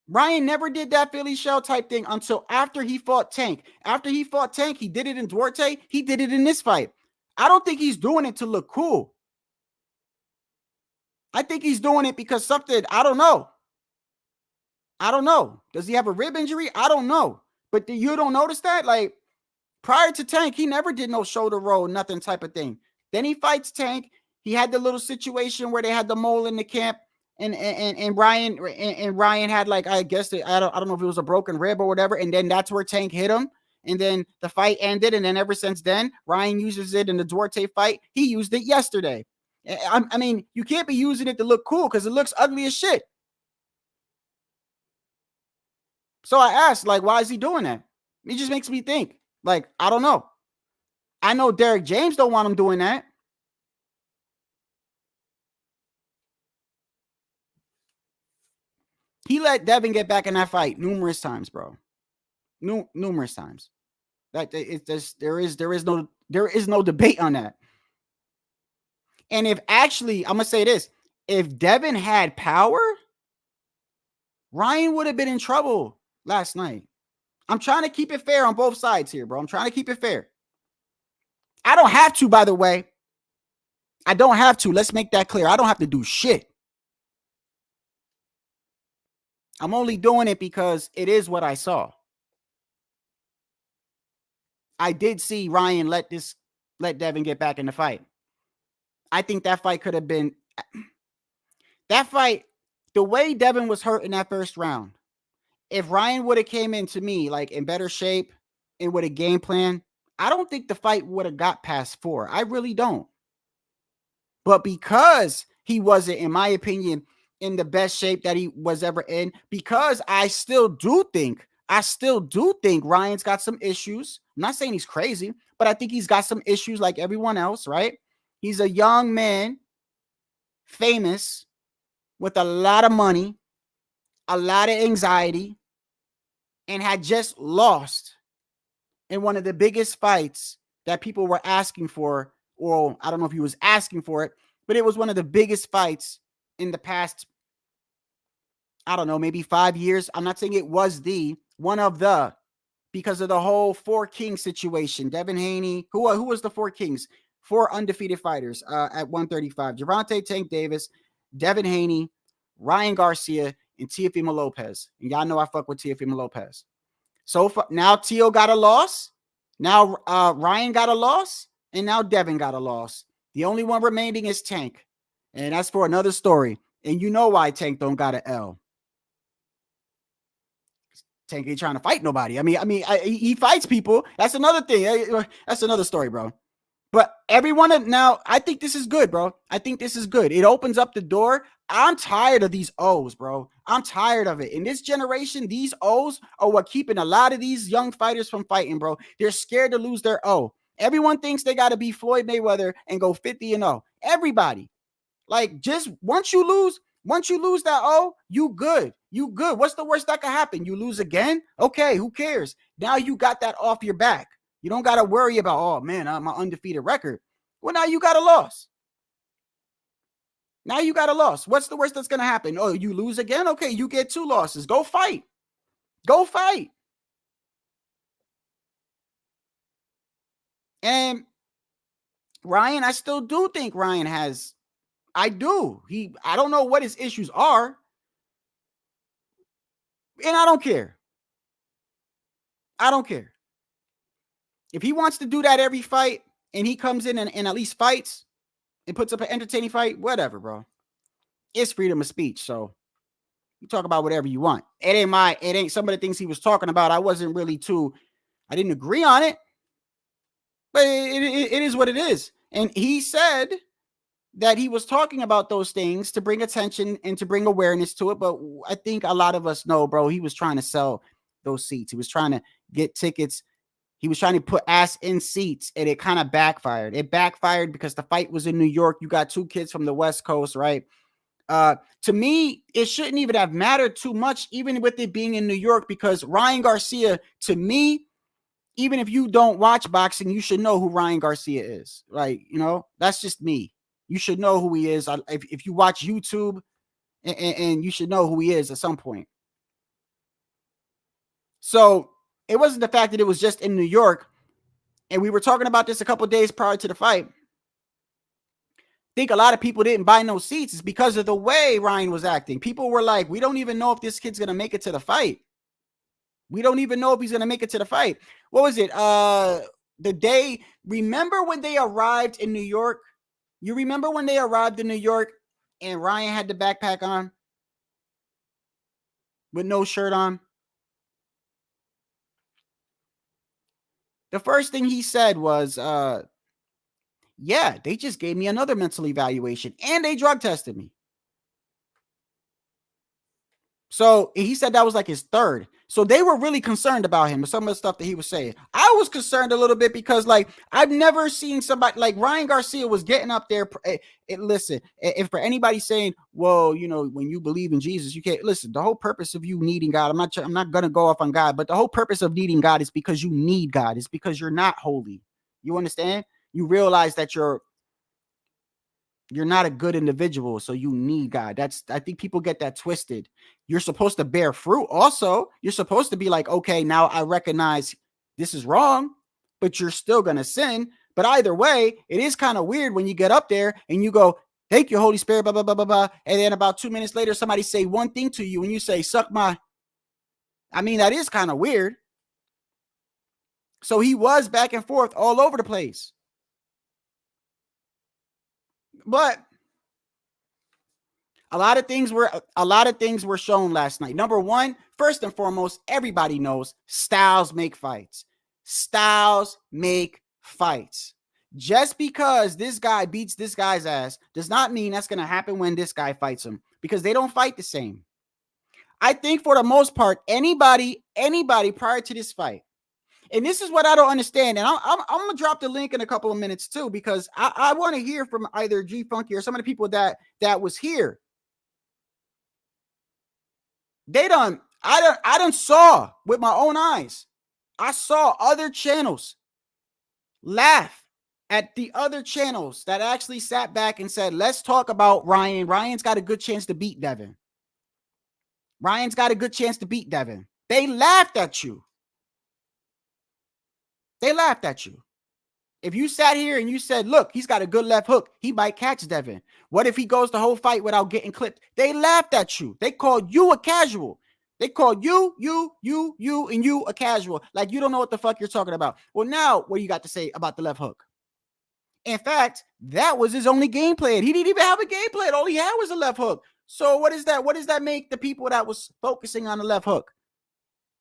Ryan never did that Philly shell type thing until after he fought Tank. After he fought Tank, he did it in Duarte. He did it in this fight. I don't think he's doing it to look cool. I think he's doing it because something, I don't know. Does he have a rib injury? I don't know. But you don't notice that? Like, prior to Tank, he never did no shoulder roll, nothing type of thing. Then he fights Tank. He had the little situation where they had the mole in the camp. And Ryan had, like, I guess I don't know if it was a broken rib or whatever, and then that's where Tank hit him, and then the fight ended, and then ever since then, Ryan uses it in the Duarte fight. He used it yesterday. I mean, you can't be using it to look cool because it looks ugly as shit. So I asked, like, why is he doing that? It just makes me think. Like, I don't know. I know Derek James don't want him doing that. He let Devin get back in that fight numerous times, bro. Numerous times. That it's just there is no debate on that. And if actually, I'm gonna say this, if Devin had power, Ryan would have been in trouble last night. I'm trying to keep it fair on both sides here, bro. I'm trying to keep it fair. I don't have to, by the way. I don't have to. Let's make that clear. I don't have to do shit. I'm only doing it because it is what I saw. I did see Ryan let Devin get back in the fight. I think that fight could have been that fight. The way Devin was hurt in that first round, if Ryan would have came into me like in better shape and with a game plan, I don't think the fight would have got past 4. I really don't. But because he wasn't, in my opinion, in the best shape that he was ever in, because I still do think Ryan's got some issues. I'm not saying he's crazy, but I think he's got some issues like everyone else, right? He's a young man, famous, with a lot of money, a lot of anxiety, and had just lost in one of the biggest fights that people were asking for. Or I don't know if he was asking for it, but it was one of the biggest fights in the past, I don't know, maybe 5 years. I'm not saying it was one of the, because of the whole 4 Kings situation. Devin Haney, who was the 4 Kings? 4 undefeated fighters at 135. Gervonta Tank Davis, Devin Haney, Ryan Garcia, and Teofimo Lopez. And y'all know I fuck with Teofimo Lopez. So now Teo got a loss. Now Ryan got a loss. And now Devin got a loss. The only one remaining is Tank. And that's for another story. And you know why Tank don't got an L. Tank ain't trying to fight nobody. I mean, he fights people. That's another thing. That's another story, bro. But everyone now, I think this is good, bro. I think this is good. It opens up the door. I'm tired of these O's, bro. I'm tired of it. In this generation, these O's are what keeping a lot of these young fighters from fighting, bro. They're scared to lose their O. Everyone thinks they got to be Floyd Mayweather and go 50-0. Everybody. Like, just once you lose that O, you good. You good. What's the worst that could happen? You lose again? Okay, who cares? Now you got that off your back. You don't got to worry about, oh, man, my undefeated record. Well, now you got a loss. Now you got a loss. What's the worst that's going to happen? Oh, you lose again? Okay, you get 2 losses. Go fight. Go fight. And Ryan, I still do think Ryan has, I don't know what his issues are. And I don't care. I don't care. If he wants to do that every fight and he comes in and at least fights and puts up an entertaining fight, whatever, bro. It's freedom of speech. So you talk about whatever you want. It ain't some of the things he was talking about. I didn't agree on it, but it is what it is. And he said that he was talking about those things to bring attention and to bring awareness to it. But I think a lot of us know, bro, he was trying to sell those seats. He was trying to get tickets. He was trying to put ass in seats, and it kind of backfired. It backfired because the fight was in New York. You got 2 kids from the West Coast, right? To me, it shouldn't even have mattered too much, even with it being in New York, because Ryan Garcia, to me, even if you don't watch boxing, you should know who Ryan Garcia is. Like, that's just me. You should know who he is. If you watch YouTube, and you should know who he is at some point. So it wasn't the fact that it was just in New York. And we were talking about this a couple of days prior to the fight. I think a lot of people didn't buy no seats. It's because of the way Ryan was acting. People were like, we don't even know if this kid's going to make it to the fight. We don't even know if he's going to make it to the fight. What was it? Remember when they arrived in New York? You remember when they arrived in New York and Ryan had the backpack on with no shirt on? The first thing he said was, yeah, they just gave me another mental evaluation and they drug tested me. So he said that was like his third. So they were really concerned about him and some of the stuff that he was saying. I was concerned a little bit because, like, I've never seen somebody like Ryan Garcia was getting up there. Listen, if for anybody saying, well, you know, when you believe in Jesus, you can't listen. The whole purpose of you needing God, I'm not going to go off on God, but the whole purpose of needing God is because you need God. It's because you're not holy. You understand? You realize that you're not a good individual, so you need God. I think people get that twisted. You're supposed to bear fruit. Also, you're supposed to be like, okay, now I recognize this is wrong, but you're still going to sin. But either way, it is kind of weird when you get up there and you go, thank you, Holy Spirit, blah, blah, blah, blah, blah. And then about 2 minutes later, somebody say one thing to you and you say, suck my. I mean, that is kind of weird. So he was back and forth all over the place. But a lot of things were shown last night. Number one, first and foremost, everybody knows styles make fights. Styles make fights. Just because this guy beats this guy's ass does not mean that's going to happen when this guy fights him, because they don't fight the same. I think for the most part, anybody prior to this fight, and this is what I don't understand, and I'm going to drop the link in a couple of minutes too, because I want to hear from either G Funky or some of the people that was here. I done saw with my own eyes. I saw other channels laugh at the other channels that actually sat back and said, let's talk about Ryan. Ryan's got a good chance to beat Devin. Ryan's got a good chance to beat Devin. They laughed at you. They laughed at you. If you sat here and you said, look, he's got a good left hook, he might catch Devin. What if he goes the whole fight without getting clipped? They laughed at you. They called you a casual. They called you, and you a casual. Like you don't know what the fuck you're talking about. Well, now what you got to say about the left hook? In fact, that was his only game plan. He didn't even have a game plan. All he had was a left hook. So what is that? What does that make the people that was focusing on the left hook?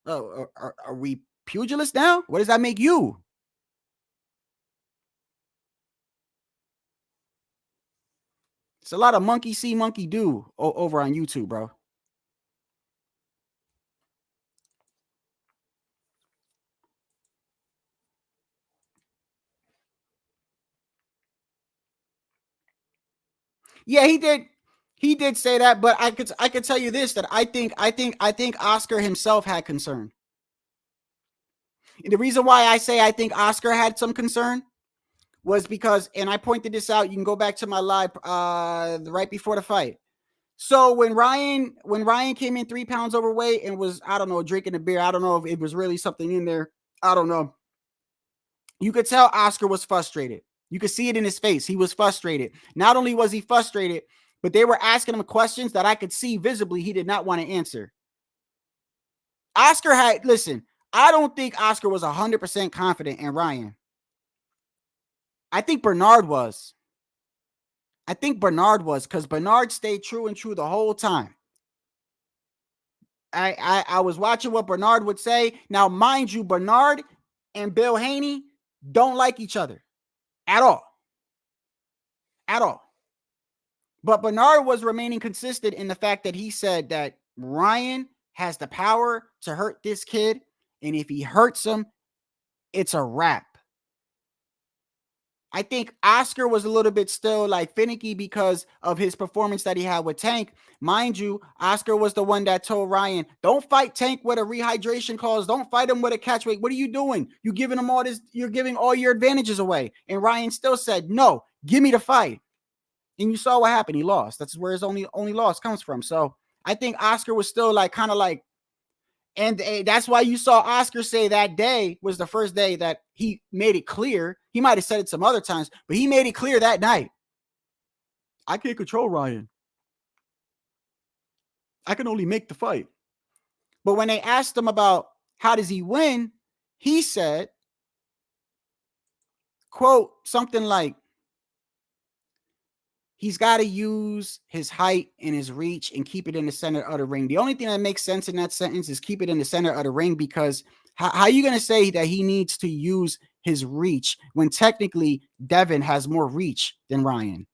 Oh, are we pugilists now? What does that make you? It's a lot of monkey see, monkey do over on YouTube, bro. Yeah, he did. He did say that, but I could tell you this, that I think Oscar himself had concern. And the reason why I say I think Oscar had some concern was because, and I pointed this out, you can go back to my live right before the fight. So when Ryan came in 3 pounds overweight and was, I don't know, drinking a beer, I don't know if it was really something in there. I don't know. You could tell Oscar was frustrated. You could see it in his face. He was frustrated. Not only was he frustrated, but they were asking him questions that I could see visibly he did not want to answer. Oscar listen, I don't think Oscar was 100% confident in Ryan. I think Bernard was. Because Bernard stayed true the whole time. I was watching what Bernard would say. Now, mind you, Bernard and Bill Haney don't like each other at all. At all. But Bernard was remaining consistent in the fact that he said that Ryan has the power to hurt this kid, and if he hurts him, it's a wrap. I think Oscar was a little bit still like finicky because of his performance that he had with Tank. Mind you, Oscar was the one that told Ryan, don't fight Tank with a rehydration clause. Don't fight him with a catch weight. What are you doing? You're giving him all this. You're giving all your advantages away. And Ryan still said, no, give me the fight. And you saw what happened. He lost. That's where his only loss comes from. So I think Oscar was still like kind of like, and that's why you saw Oscar say that day was the first day that he made it clear. He might have said it some other times, but he made it clear that night. I can't control Ryan. I can only make the fight. But when they asked him about how does he win, he said, quote, something like, he's got to use his height and his reach and keep it in the center of the ring. The only thing that makes sense in that sentence is keep it in the center of the ring, because how are you going to say that he needs to use his reach when technically Devin has more reach than Ryan?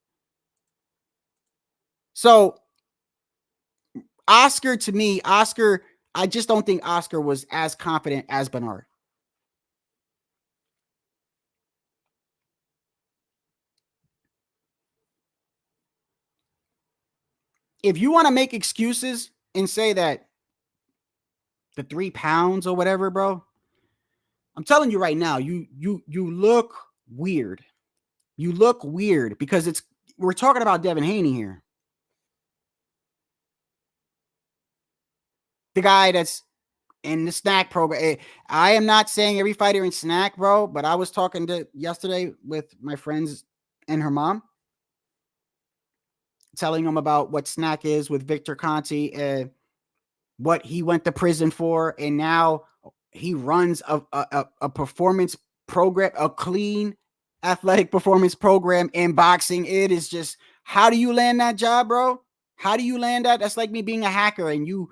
So Oscar, to me, I just don't think Oscar was as confident as Bernard. If you want to make excuses and say that the 3 pounds or whatever, bro, I'm telling you right now, you look weird. You look weird because we're talking about Devin Haney here. The guy that's in the snack program. I am not saying every fighter in snack, bro, but I was talking to yesterday with my friends and her mom, telling them about what snack is with Victor Conti and what he went to prison for, and now he runs a performance program, a clean athletic performance program in boxing. It is just, how do you land that job, bro? How do you land that? That's like me being a hacker and you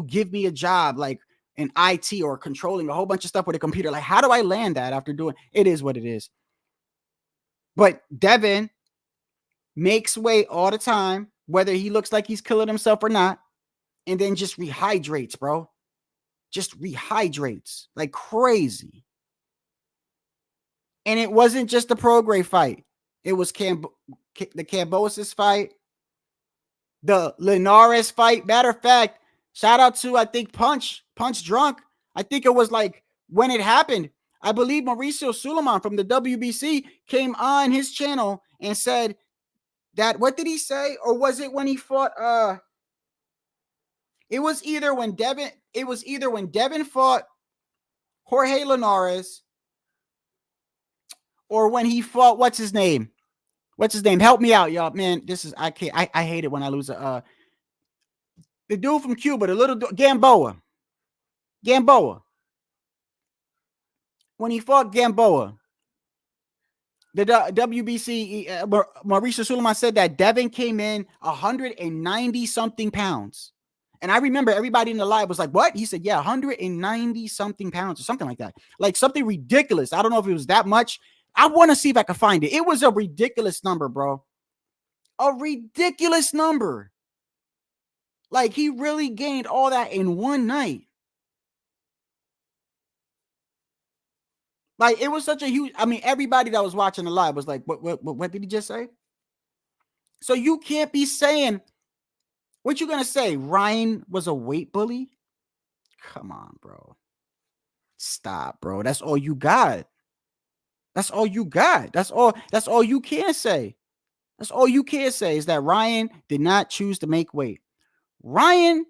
give me a job like in IT or controlling a whole bunch of stuff with a computer. Like, how do I land that after doing it? Is what it is. But Devin makes weight all the time, whether he looks like he's killing himself or not, and then just rehydrates, bro. Just rehydrates like crazy. And it wasn't just the Prograis fight. It was the Cambosis fight, the Linares fight. Matter of fact, shout out to, I think, Punch Drunk. I think it was like when it happened. I believe Mauricio Suleiman from the WBC came on his channel and said that, what did he say? Or was it when he fought it was either when Devin fought Jorge Linares, or when he fought, what's his name? Help me out, y'all. Man, I hate it when I lose the dude from Cuba, the little Gamboa. When he fought Gamboa, the WBC, Mauricio Suleiman said that Devin came in 190 something pounds. And I remember everybody in the live was like, what? He said, yeah, 190 something pounds or something like that. Like something ridiculous. I don't know if it was that much. I want to see if I can find it. It was a ridiculous number, bro. A ridiculous number. Like, he really gained all that in one night. Like, it was such a huge, I mean, everybody that was watching the live was like, what did he just say? So you can't be saying, what you gonna say? Ryan was a weight bully? Come on, bro. Stop, bro. That's all you got. That's all you got. That's all you can say. That's all you can say is that Ryan did not choose to make weight. Ryan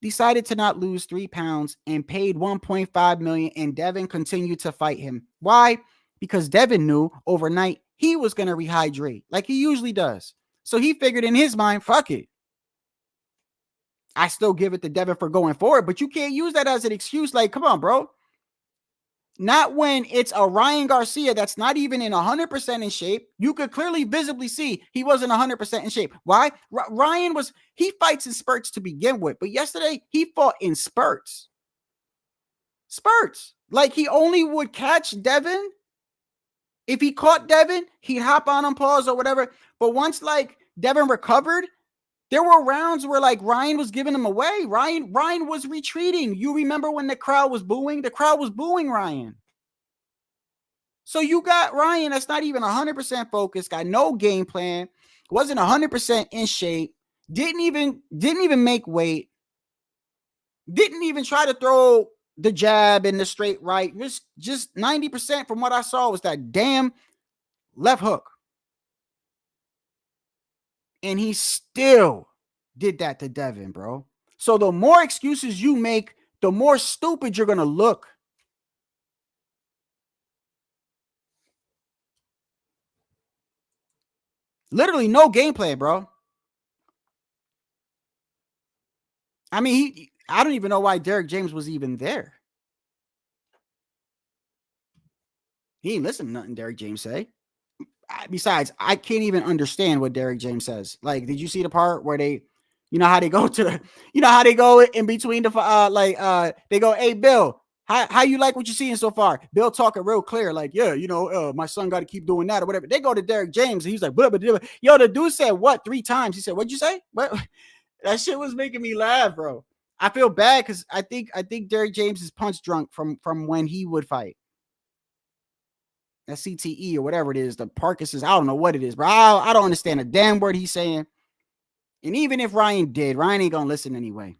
decided to not lose 3 pounds and paid $1.5 million, and Devin continued to fight him. Why? Because Devin knew overnight he was going to rehydrate like he usually does. So he figured in his mind, fuck it. I still give it to Devin for going forward, but you can't use that as an excuse. Like, come on, bro. Not when it's a Ryan Garcia that's not even in 100% in shape. You could clearly visibly see he wasn't 100% in shape. Why? Ryan he fights in spurts to begin with, but yesterday he fought in spurts. Like, he only would catch Devin. If he caught Devin, he'd hop on him, pause or whatever. But once like Devin recovered, there were rounds where like Ryan was giving him away. Ryan was retreating. You remember when the crowd was booing? The crowd was booing Ryan. So you got Ryan that's not even 100% focused, got no game plan, wasn't 100% in shape, didn't even make weight, didn't even try to throw the jab and the straight right. Just 90% from what I saw was that damn left hook. And he still did that to Devin, bro. So the more excuses you make, the more stupid you're going to look. Literally no game plan, bro. I mean, I don't even know why Derek James was even there. He ain't listen to nothing Derek James say. Besides, I can't even understand what Derek James says. Like, did you see the part where they, you know how they go to the, you know how they go in between the, they go, hey, Bill, how you like what you're seeing so far? Bill talking real clear, like, yeah, you know, my son got to keep doing that or whatever. They go to Derek James and he's like, blah, blah, blah. Yo, the dude said what 3 times? He said, what'd you say? What? That shit was making me laugh, bro. I feel bad because I think Derrick James is punch drunk from when he would fight. That CTE or whatever it is, the Parkinson's. I don't know what it is, bro. I don't understand a damn word he's saying. And even if Ryan did, Ryan ain't gonna listen anyway.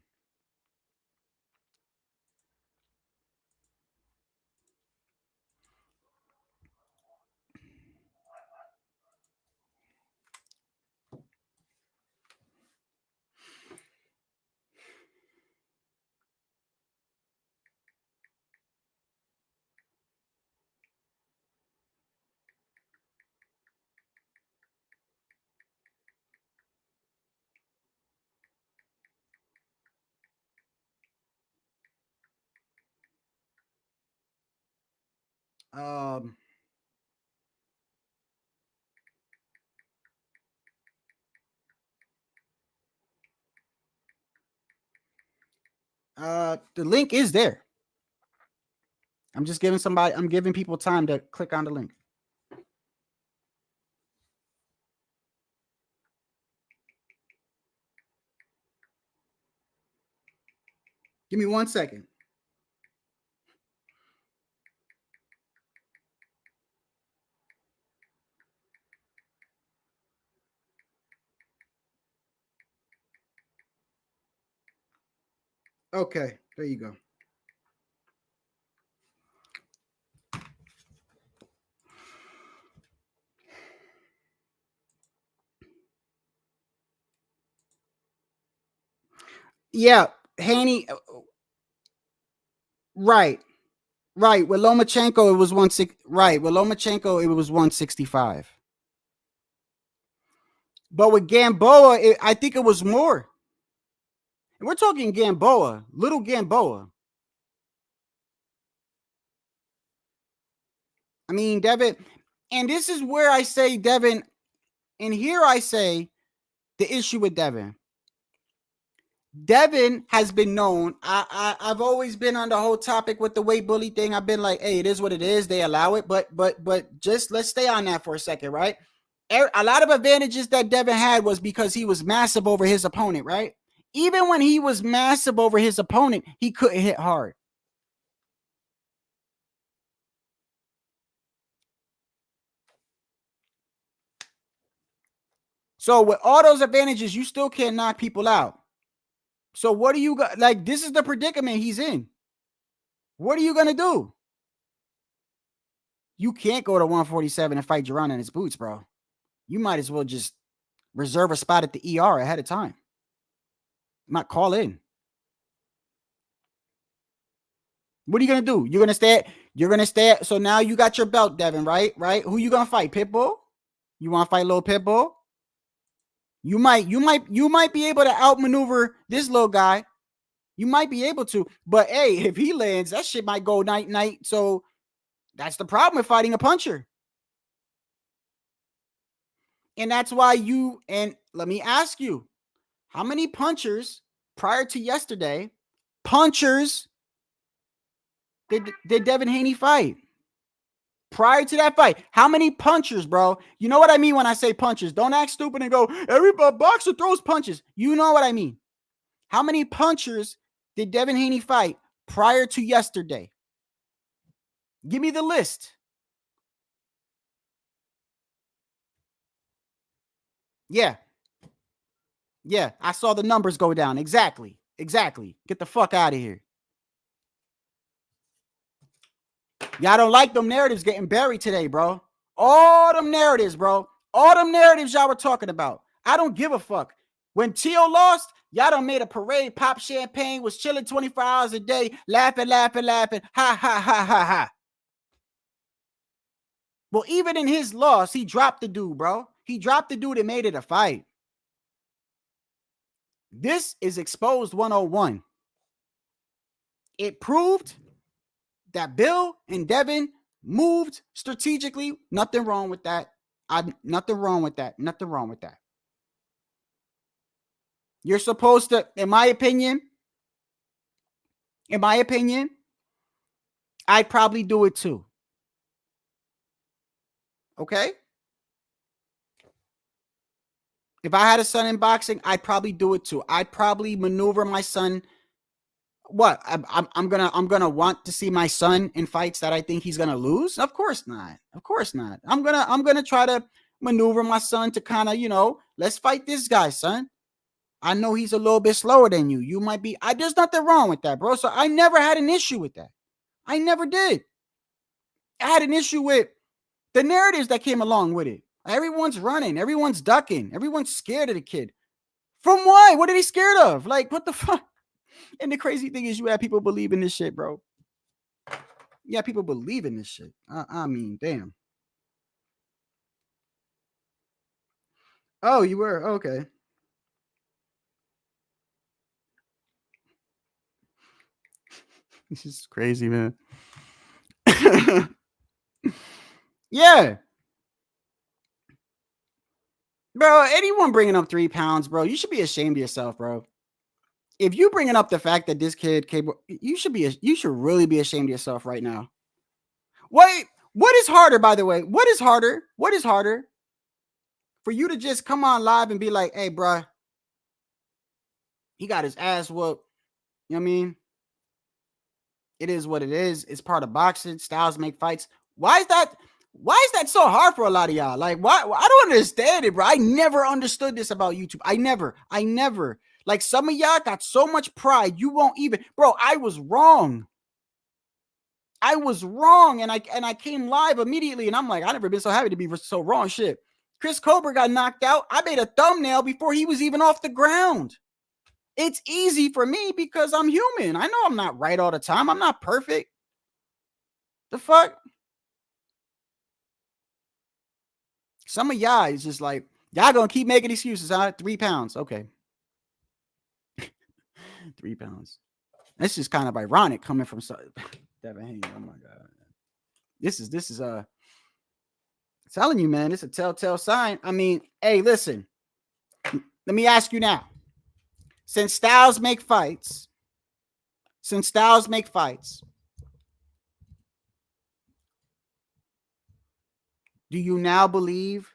Um, the link is there. I'm just giving people time to click on the link. Give me 1 second. Okay, there you go. Yeah, Haney. Right. With Lomachenko, it was 160. Right. With Lomachenko, it was 165. But with Gamboa, I think it was more. And we're talking Gamboa, little Gamboa. I mean, Devin, and this is where I say Devin, and here I say the issue with Devin. Devin has been known. I've always been on the whole topic with the weight bully thing. I've been like, hey, it is what it is. They allow it, but just let's stay on that for a second, right? A lot of advantages that Devin had was because he was massive over his opponent, right? Even when he was massive over his opponent, he couldn't hit hard. So with all those advantages, you still can't knock people out. So what do you got? Like, this is the predicament he's in. What are you going to do? You can't go to 147 and fight Jerron in his boots, bro. You might as well just reserve a spot at the ER ahead of time. Not call in. What are you going to do? You're going to stay. So now you got your belt, Devin, right? Who you going to fight? Pitbull? You want to fight little Pitbull? You might be able to outmaneuver this little guy. You might be able to, but hey, if he lands, that shit might go night. So that's the problem with fighting a puncher. And that's why and let me ask you, how many punchers prior to yesterday, did Devin Haney fight? Prior to that fight, how many punchers, bro? You know what I mean when I say punchers. Don't act stupid and go, every boxer throws punches. You know what I mean. How many punchers did Devin Haney fight prior to yesterday? Give me the list. Yeah, I saw the numbers go down. Exactly. Get the fuck out of here. Y'all don't like them narratives getting buried today, bro. All them narratives, bro. All them narratives y'all were talking about. I don't give a fuck. When Tio lost, y'all done made a parade, pop champagne, was chilling 24 hours a day, laughing. Ha, ha, ha, ha, ha. Well, even in his loss, he dropped the dude, bro. He dropped the dude and made it a fight. This is Exposed 101. It proved that Bill and Devin moved strategically. Nothing wrong with that. Nothing wrong with that. You're supposed to, in my opinion, I'd probably do it too. Okay? If I had a son in boxing, I'd probably do it too. I'd probably maneuver my son. What? I'm gonna want to see my son in fights that I think he's gonna lose? Of course not. Of course not. I'm gonna try to maneuver my son to kind of, let's fight this guy, son. I know he's a little bit slower than you. You might be. There's nothing wrong with that, bro. So I never had an issue with that. I never did. I had an issue with the narratives that came along with it. Everyone's running. Everyone's ducking. Everyone's scared of the kid. From what? What are they scared of? Like, what the fuck? And the crazy thing is you have people believe in this shit, bro. Yeah, people believe in this shit. I mean, damn. Oh, you were? Okay. This is crazy, man. Yeah. Bro, anyone bringing up 3 pounds, bro, you should be ashamed of yourself, bro. If you bringing up the fact that this kid capable, you should really be ashamed of yourself right now. Wait, what is harder, by the way? What is harder? What is harder? For you to just come on live and be like, hey, bro, he got his ass whooped. You know what I mean? It is what it is. It's part of boxing. Styles make fights. Why is that so hard for a lot of y'all? Like, why? I don't understand it, bro. I never understood this about YouTube. I never. Like, some of y'all got so much pride, you won't even. Bro, I was wrong. And I came live immediately, and I'm like, I never been so happy to be so wrong. Shit. Chris Colbert got knocked out. I made a thumbnail before he was even off the ground. It's easy for me because I'm human. I know I'm not right all the time. I'm not perfect. The fuck? Some of y'all is just like, y'all gonna keep making excuses, huh? 3 pounds. Okay. 3 pounds. That's just kind of ironic coming from Devin Haney. Oh my God. This is telling you, man, it's a telltale sign. I mean, hey, listen. Let me ask you now. Since Styles make fights, do you now believe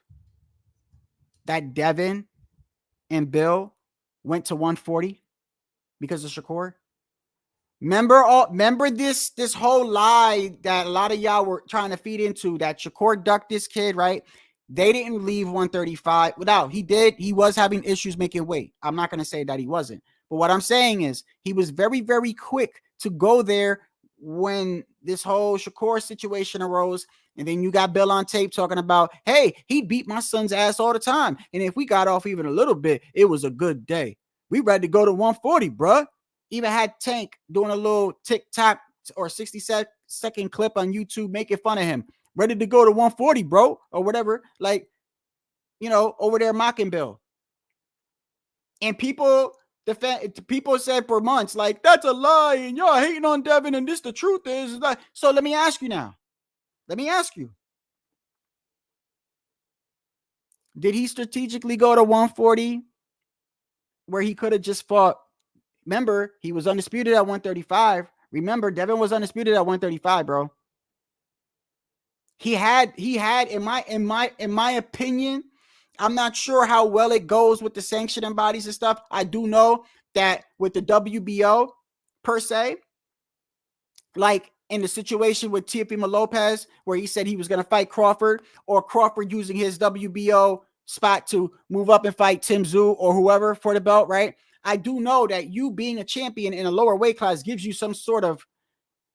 that Devin and Bill went to 140 because of Shakur? Remember this whole lie that a lot of y'all were trying to feed into, that Shakur ducked this kid, right? They didn't leave 135 without. He did. He was having issues making weight. I'm not going to say that he wasn't. But what I'm saying is he was very, very quick to go there when this whole Shakur situation arose. And then you got Bill on tape talking about, hey, he beat my son's ass all the time. And if we got off even a little bit, it was a good day. We ready to go to 140, bruh. Even had Tank doing a little TikTok or 60-second clip on YouTube making fun of him. Ready to go to 140, bro, or whatever. Like, over there mocking Bill. And people said for months, like, that's a lie, and y'all hating on Devin, and this the truth is that. So let me ask you now. Did he strategically go to 140 where he could have just fought? Remember, he was undisputed at 135. Remember, Devin was undisputed at 135, bro. He had in my opinion, I'm not sure how well it goes with the sanctioning bodies and stuff. I do know that with the WBO per se, like in the situation with Teofimo Lopez, where he said he was going to fight Crawford, or Crawford using his WBO spot to move up and fight Tim Tszyu or whoever for the belt, right? I do know that you being a champion in a lower weight class gives you some sort of,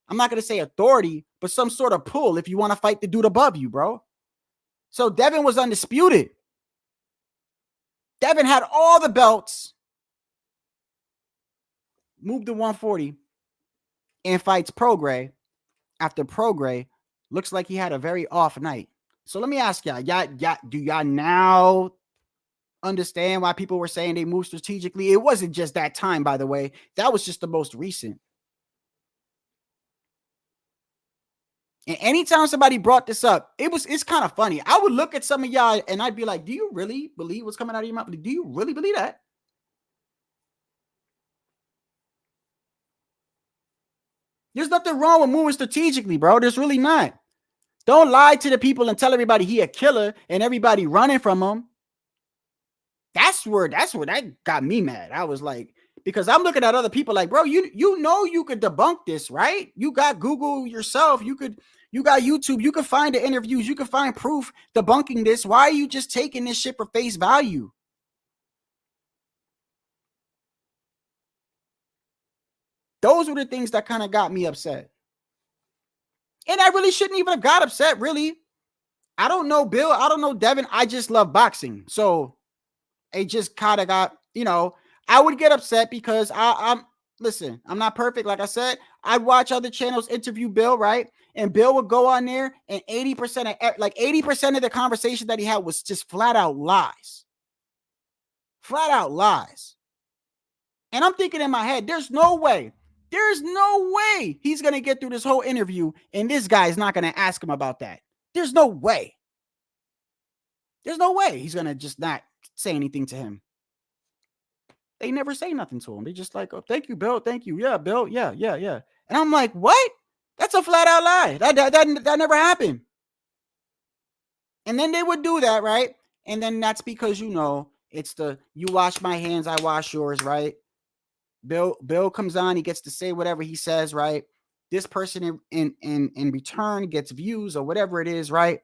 I'm not going to say authority, but some sort of pull if you want to fight the dude above you, bro. So Devin was undisputed. Devin had all the belts, moved to 140, and fights Prograis. After Prograis, looks like he had a very off night. So let me ask y'all, do y'all now understand why people were saying they moved strategically? It wasn't just that time, by the way. That was just the most recent. And anytime somebody brought this up, it's kind of funny. I would look at some of y'all and I'd be like, do you really believe what's coming out of your mouth? Do you really believe that? There's nothing wrong with moving strategically, bro. There's really not. Don't lie to the people and tell everybody he a killer and everybody running from him. That's where that got me mad. I was like, because I'm looking at other people like, bro, you know you could debunk this, right? You got Google yourself. You got YouTube. You could find the interviews. You could find proof debunking this. Why are you just taking this shit for face value? Those were the things that kind of got me upset. And I really shouldn't even have got upset, really. I don't know Bill. I don't know Devin. I just love boxing. So it just kind of got, I would get upset because listen, I'm not perfect. Like I said, I'd watch other channels interview Bill, right? And Bill would go on there and 80% of the conversation that he had was just flat out lies. Flat out lies. And I'm thinking in my head, there's no way he's going to get through this whole interview and this guy is not going to ask him about that. There's no way. There's no way he's going to just not say anything to him. They never say nothing to him. They just like, oh, thank you, Bill. Thank you. Yeah, Bill. Yeah. And I'm like, what? That's a flat out lie. That never happened. And then they would do that, right? And then that's because, it's you wash my hands, I wash yours, right? Bill comes on, he gets to say whatever he says, right? This person in return gets views or whatever it is, right?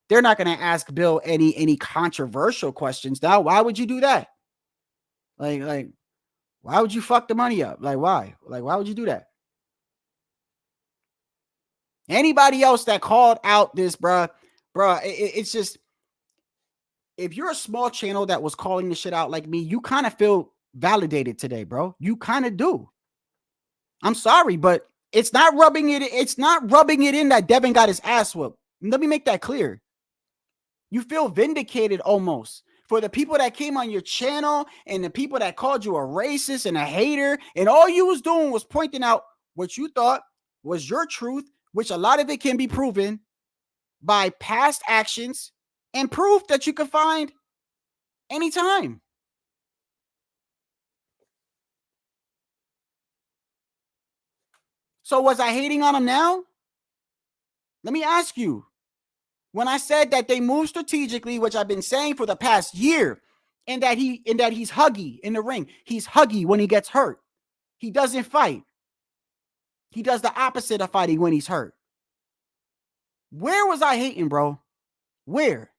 They're not going to ask Bill any controversial questions. Now, why would you do that? Like, why would you fuck the money up? Like, why? Like, why would you do that? Anybody else that called out this, bruh, it's just, if you're a small channel that was calling the shit out like me, you kind of feel validated today, bro. You kind of do. I'm sorry, but it's not rubbing it in that Devin got his ass whooped. Let me make that clear. You feel vindicated almost for the people that came on your channel and the people that called you a racist and a hater, and all you was doing was pointing out what you thought was your truth, which a lot of it can be proven by past actions and proof that you can find anytime. So was I hating on him now? Let me ask you. When I said that they move strategically, which I've been saying for the past year, and that he's huggy in the ring. He's huggy when he gets hurt. He doesn't fight. He does the opposite of fighting when he's hurt. Where was I hating, bro? Where?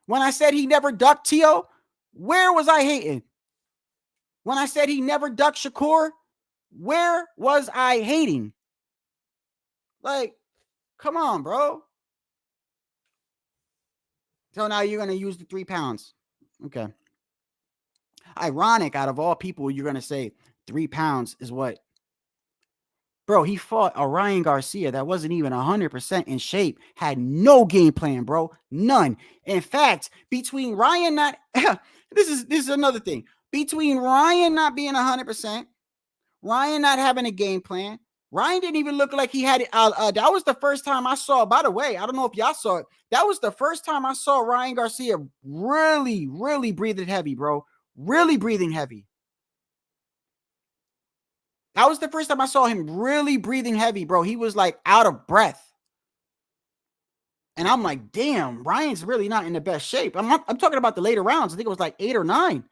When I said he never ducked Tio, where was I hating? When I said he never ducked Shakur, where was I hating? Like, come on, bro. So now you're going to use the 3 pounds. Okay. Ironic, out of all people, you're going to say 3 pounds is what? Bro, he fought Ryan Garcia that wasn't even 100% in shape, had no game plan, bro. None. In fact, between Ryan not, this is another thing. Between Ryan not being 100%, Ryan not having a game plan, Ryan didn't even look like he had it. That was the first time I saw, by the way, I don't know if y'all saw it. That was the first time I saw Ryan Garcia really, really breathing heavy, bro. Really breathing heavy. That was the first time I saw him really breathing heavy, bro. He was like out of breath. And I'm like, damn, Ryan's really not in the best shape. I'm talking about the later rounds. I think it was like 8 or 9.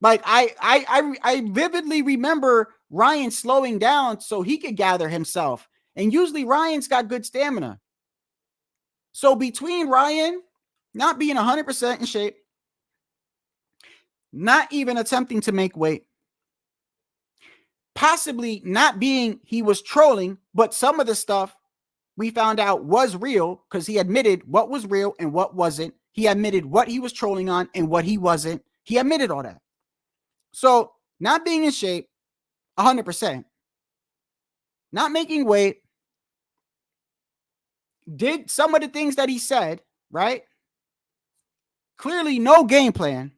Like I vividly remember Ryan slowing down so he could gather himself. And usually Ryan's got good stamina. So between Ryan not being 100% in shape, not even attempting to make weight, possibly not being, he was trolling, but some of the stuff we found out was real because he admitted what was real and what wasn't. He admitted what he was trolling on and what he wasn't. He admitted all that. So not being in shape, 100%, not making weight, did some of the things that he said, right? Clearly no game plan.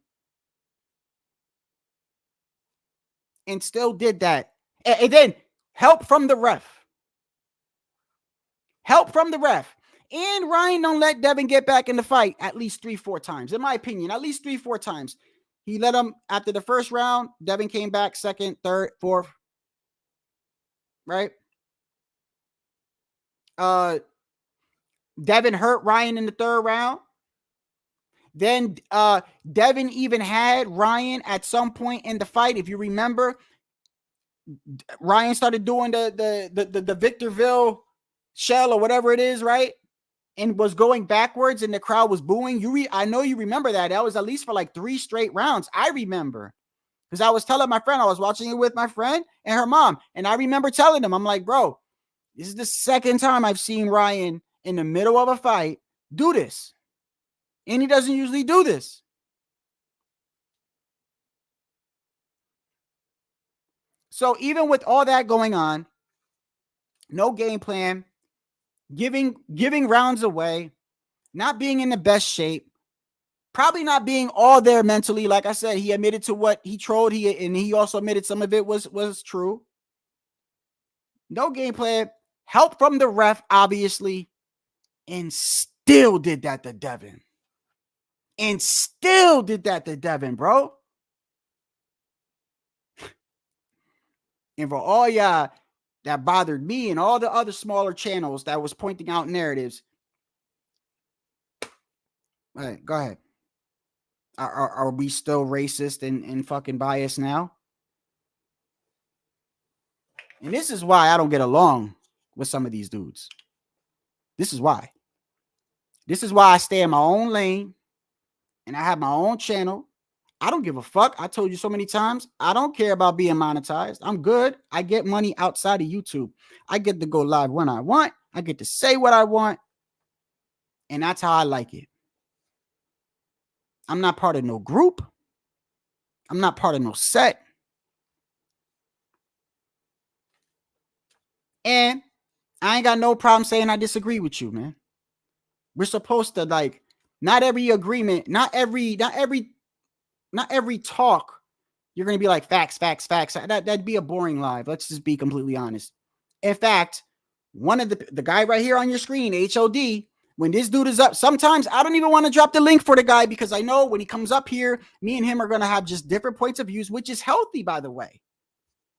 And still did that. And then help from the ref. Help from the ref. And Ryan don't let Devin get back in the fight at least 3-4 times. In my opinion, at least 3-4 times. He let him after the first round. Devin came back second, third, fourth. Right? Devin hurt Ryan in the third round. Then Devin even had Ryan at some point in the fight. If you remember, Ryan started doing the Victorville shell or whatever it is, right? And was going backwards and the crowd was booing. I know you remember that. That was at least for like 3 straight rounds. I remember. Because I was telling my friend, I was watching it with my friend and her mom. And I remember telling them, I'm like, bro, this is the second time I've seen Ryan in the middle of a fight do this. And he doesn't usually do this. So even with all that going on, no game plan, giving rounds away, not being in the best shape, probably not being all there mentally. Like I said, he admitted to what he trolled. And he also admitted some of it was true. No game plan, help from the ref, obviously, and still did that to Devin. Bro. And for all y'all that bothered me and all the other smaller channels that was pointing out narratives. All right, go ahead. Are we still racist and fucking biased now? And this is why I don't get along with some of these dudes. This is why. This is why I stay in my own lane and I have my own channel. I don't give a fuck. I told you so many times. I don't care about being monetized. I'm good. I get money outside of YouTube. I get to go live when I want. I get to say what I want. And that's how I like it. I'm not part of no group. I'm not part of no set. And I ain't got no problem saying I disagree with you, man. We're supposed to, like, not every agreement, not every talk, you're going to be like, facts. That'd be a boring live. Let's just be completely honest. In fact, one of the guy right here on your screen, HOD, when this dude is up, sometimes I don't even want to drop the link for the guy because I know when he comes up here, me and him are going to have just different points of views, which is healthy, by the way.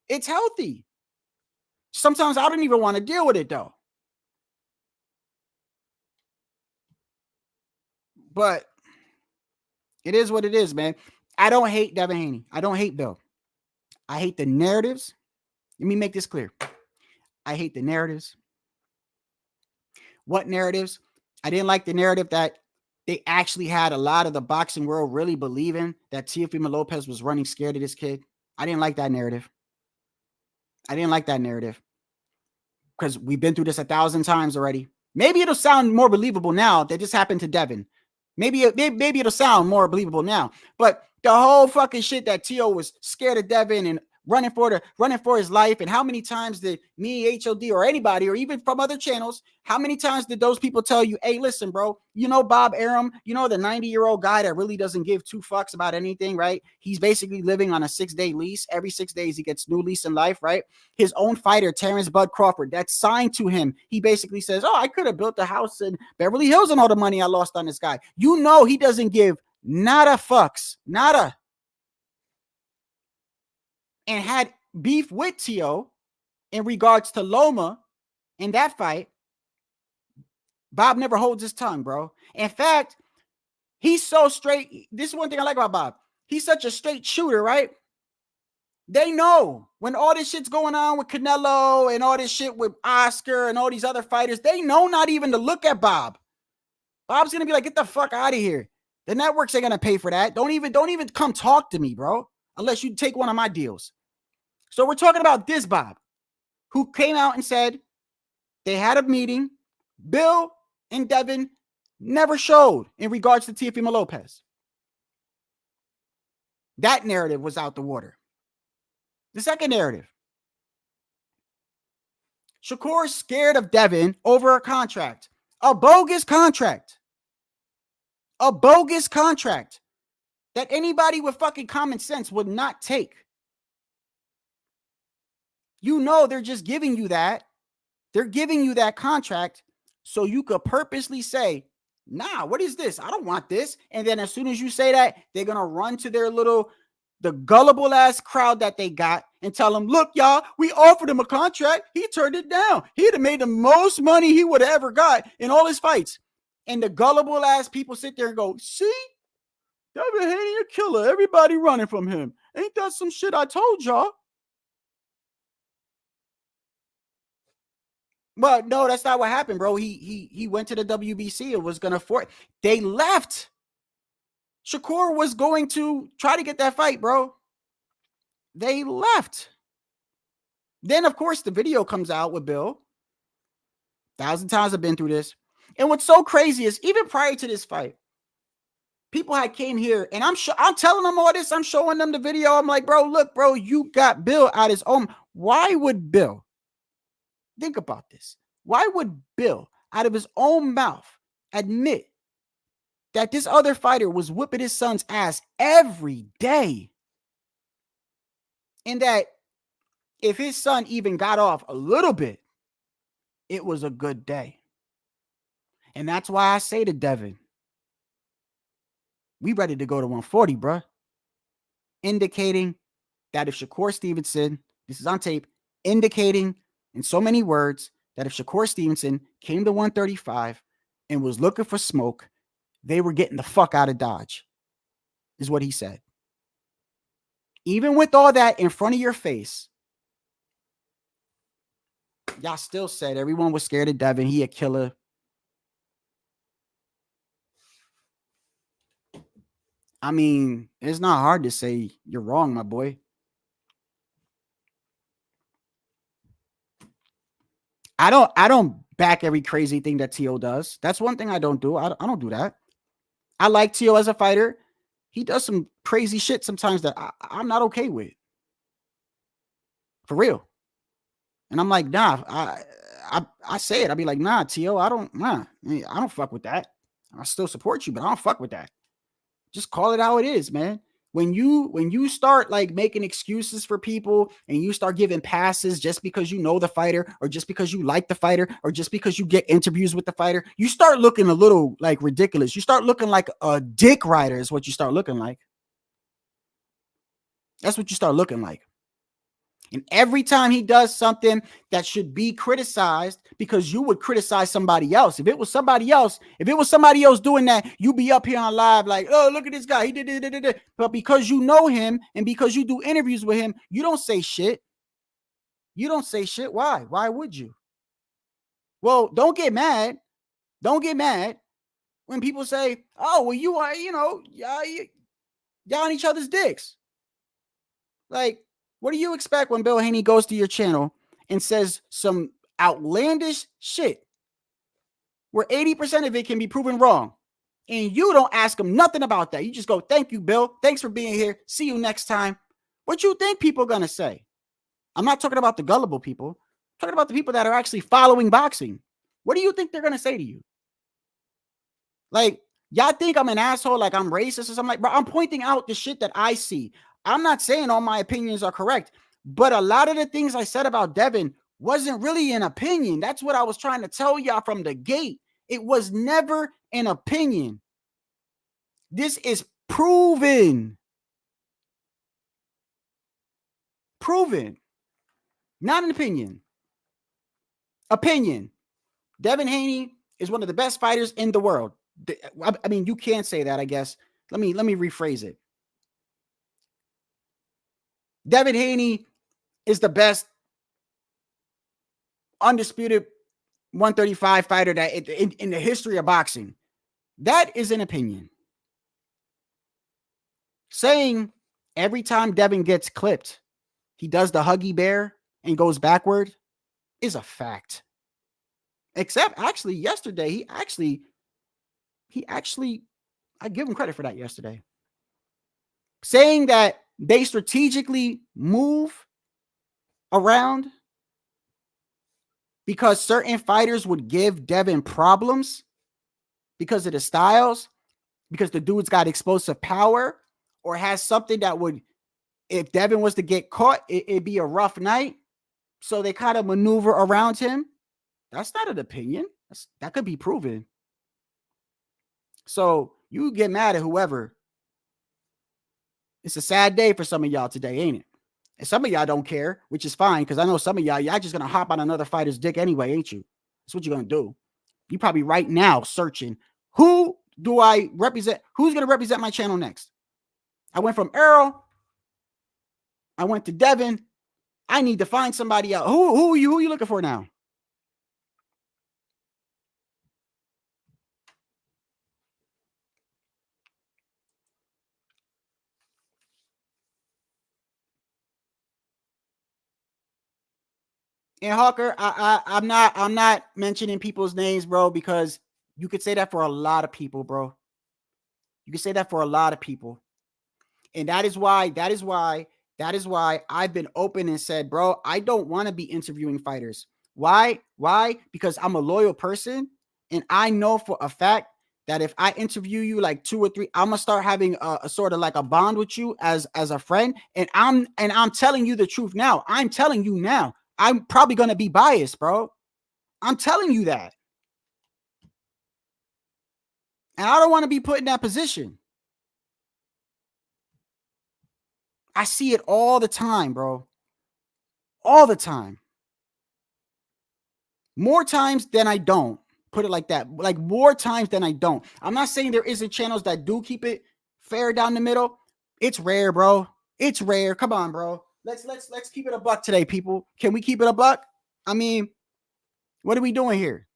It's healthy. Sometimes I don't even want to deal with it, though. But it is what it is, man. I don't hate Devin Haney. I don't hate Bill. I hate the narratives. Let me make this clear. I hate the narratives. What narratives? I didn't like the narrative that they actually had a lot of the boxing world really believing that Teofimo Lopez was running scared of this kid. I didn't like that narrative. Because we've been through this 1,000 times already. Maybe it'll sound more believable now that this happened to Devin. Maybe it'll sound more believable now. But the whole fucking shit that Tio was scared of Devin and running for his life, and how many times did me, HOD, or anybody, or even from other channels, how many times did those people tell you, hey, listen, bro, you know Bob Arum, you know the 90-year-old guy that really doesn't give 2 fucks about anything, right? He's basically living on a 6-day lease. Every 6 days he gets new lease in life, right? His own fighter, Terrence Bud Crawford, that's signed to him. He basically says, oh, I could have built a house in Beverly Hills and all the money I lost on this guy. You know he doesn't give nada fucks, nada. And had beef with Tio in regards to Loma in that fight. Bob never holds his tongue, bro. In fact, he's so straight. This is one thing I like about Bob. He's such a straight shooter, right? They know when all this shit's going on with Canelo and all this shit with Oscar and all these other fighters, they know not even to look at Bob. Bob's going to be like, get the fuck out of here. The networks ain't going to pay for that. Don't even come talk to me, bro. Unless you take one of my deals. So we're talking about this Bob, who came out and said they had a meeting. Bill and Devin never showed in regards to Teofimo Lopez. That narrative was out the water. The second narrative. Shakur's scared of Devin over a contract. A bogus contract. A bogus contract that anybody with fucking common sense would not take. You know they're just giving you that. They're giving you that contract so you could purposely say, nah, what is this? I don't want this. And then as soon as you say that, they're going to run to the gullible ass crowd that they got and tell them, look, y'all, we offered him a contract. He turned it down. He'd have made the most money he would have ever got in all his fights. And the gullible ass people sit there and go, see, Devin Haney a killer. Everybody running from him. Ain't that some shit I told y'all? But no, that's not what happened, bro. He went to the WBC and was gonna fight. They left. Shakur was going to try to get that fight, bro. They left. Then, of course, the video comes out with Bill. 1,000 times I've been through this. And what's so crazy is even prior to this fight, people had came here and I'm telling them all this. I'm showing them the video. I'm like, bro, look, bro, you got Bill out his own. Why would Bill? Think about this. Why would Bill, out of his own mouth, admit that this other fighter was whipping his son's ass every day? And that if his son even got off a little bit, it was a good day. And that's why I say to Devin, we ready to go to 140, bro. Indicating that if Shakur Stevenson, this is on tape, indicating in so many words that if Shakur Stevenson came to 135 and was looking for smoke, they were getting the fuck out of Dodge, is what he said. Even with all that in front of your face, y'all still said everyone was scared of Devin. He a killer. I mean, it's not hard to say you're wrong, my boy. I don't back every crazy thing that T.O. does. That's one thing I don't do. I don't do that. I like T.O. as a fighter. He does some crazy shit sometimes that I'm not okay with. For real. And I'm like, nah, I say it. I'll be like, nah, T.O., I don't fuck with that. I still support you, but I don't fuck with that. Just call it how it is, man. When you start like making excuses for people and you start giving passes just because you know the fighter or just because you like the fighter or just because you get interviews with the fighter, you start looking a little like ridiculous. You start looking like a dick rider is what you start looking like. That's what you start looking like. And every time he does something that should be criticized, because you would criticize somebody else. If it was somebody else doing that, you'd be up here on live like, oh, look at this guy. He did it. But because you know him and because you do interviews with him, you don't say shit. You don't say shit. Why? Why would you? Well, don't get mad. Don't get mad when people say, oh, well, you are, y'all on each other's dicks. Like, what do you expect when Bill Haney goes to your channel and says some outlandish shit where 80% of it can be proven wrong? And you don't ask him nothing about that. You just go, thank you, Bill. Thanks for being here. See you next time. What you think people are going to say? I'm not talking about the gullible people. I'm talking about the people that are actually following boxing. What do you think they're going to say to you? Like, y'all think I'm an asshole, like I'm racist or something like, bro, I'm pointing out the shit that I see. I'm not saying all my opinions are correct, but a lot of the things I said about Devin wasn't really an opinion. That's what I was trying to tell y'all from the gate. It was never an opinion. This is proven. Proven. Not an opinion. Opinion. Devin Haney is one of the best fighters in the world. I mean, you can't say that, I guess. Let me rephrase it. Devin Haney is the best undisputed 135 fighter that in the history of boxing. That is an opinion. Saying every time Devin gets clipped, he does the Huggy Bear and goes backward is a fact. Except actually yesterday, he actually, I give him credit for that yesterday. Saying that they strategically move around because certain fighters would give Devin problems because of the styles, because the dude's got explosive power or has something that would, if Devin was to get caught, it'd be a rough night. So they kind of maneuver around him. That's not an opinion. That could be proven. So you get mad at whoever. It's a sad day for some of y'all today, ain't it? And some of y'all don't care, which is fine, because I know some of y'all just going to hop on another fighter's dick anyway, ain't you? That's what you're going to do. You probably right now searching, who do I represent? Who's going to represent my channel next? I went from Earl. I went to Devin. I need to find somebody else. Who are you looking for now? And Hawker, I'm not mentioning people's names, bro, because you could say that for a lot of people, bro. You can say that for a lot of people. And that is why I've been open and said, bro, I don't want to be interviewing fighters. Why? Because I'm a loyal person. And I know for a fact that if I interview you like 2 or 3, I'm gonna start having a sort of like a bond with you as a friend. And I'm telling you the truth now. I'm telling you now. I'm probably gonna be biased, bro. I'm telling you that. And I don't want to be put in that position. I see it all the time, bro. All the time. More times than I don't. Put it like that. Like more times than I don't. I'm not saying there isn't channels that do keep it fair down the middle. It's rare, bro. It's rare. Come on, bro. Let's keep it a buck today, people. Can we keep it a buck? I mean, what are we doing here?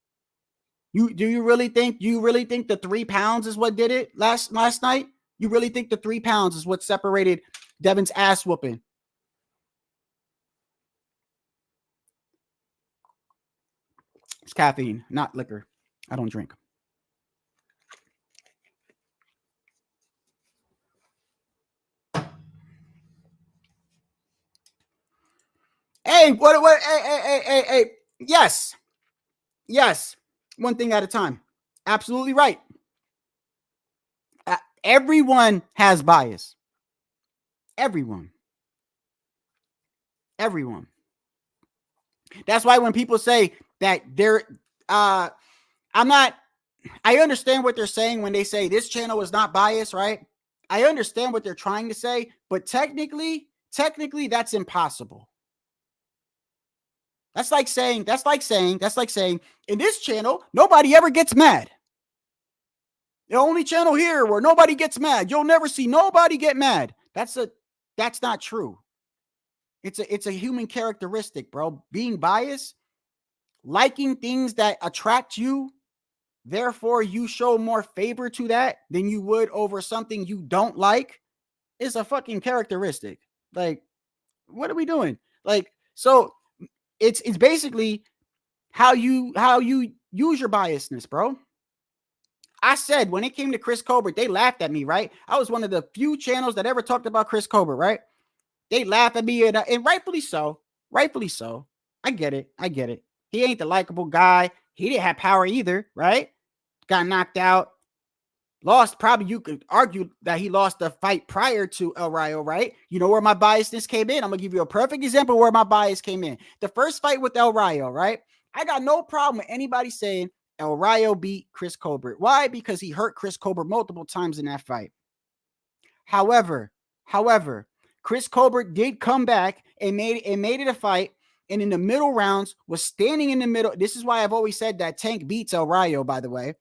Do you really think the 3 pounds is what did it last night? You really think the 3 pounds is what separated Devin's ass whooping? It's caffeine, not liquor. I don't drink. Hey, what? Hey. Yes. One thing at a time. Absolutely right. Everyone has bias. Everyone. That's why when people say that I understand what they're saying when they say this channel is not biased, right? I understand what they're trying to say, but technically, that's impossible. That's like saying in this channel, nobody ever gets mad. The only channel here where nobody gets mad. You'll never see nobody get mad. That's not true. It's a human characteristic, bro. Being biased, liking things that attract you, therefore you show more favor to that than you would over something you don't like, is a fucking characteristic. Like, what are we doing? Like, so it's basically how you use your biasness, bro. I said when it came to Chris Colbert, they laughed at me, right? I was one of the few channels that ever talked about Chris Colbert, right? They laugh at me, and rightfully so. Rightfully so. I get it. He ain't the likable guy. He didn't have power either, right? Got knocked out. Lost. Probably you could argue that he lost the fight prior to El Rayo, right? You know where my biasness came in? I'm going to give you a perfect example where my bias came in. The first fight with El Rayo, right? I got no problem with anybody saying El Rayo beat Chris Colbert. Why? Because he hurt Chris Colbert multiple times in that fight. However, Chris Colbert did come back and made it a fight, and in the middle rounds was standing in the middle. This is why I've always said that Tank beats El Rayo, by the way.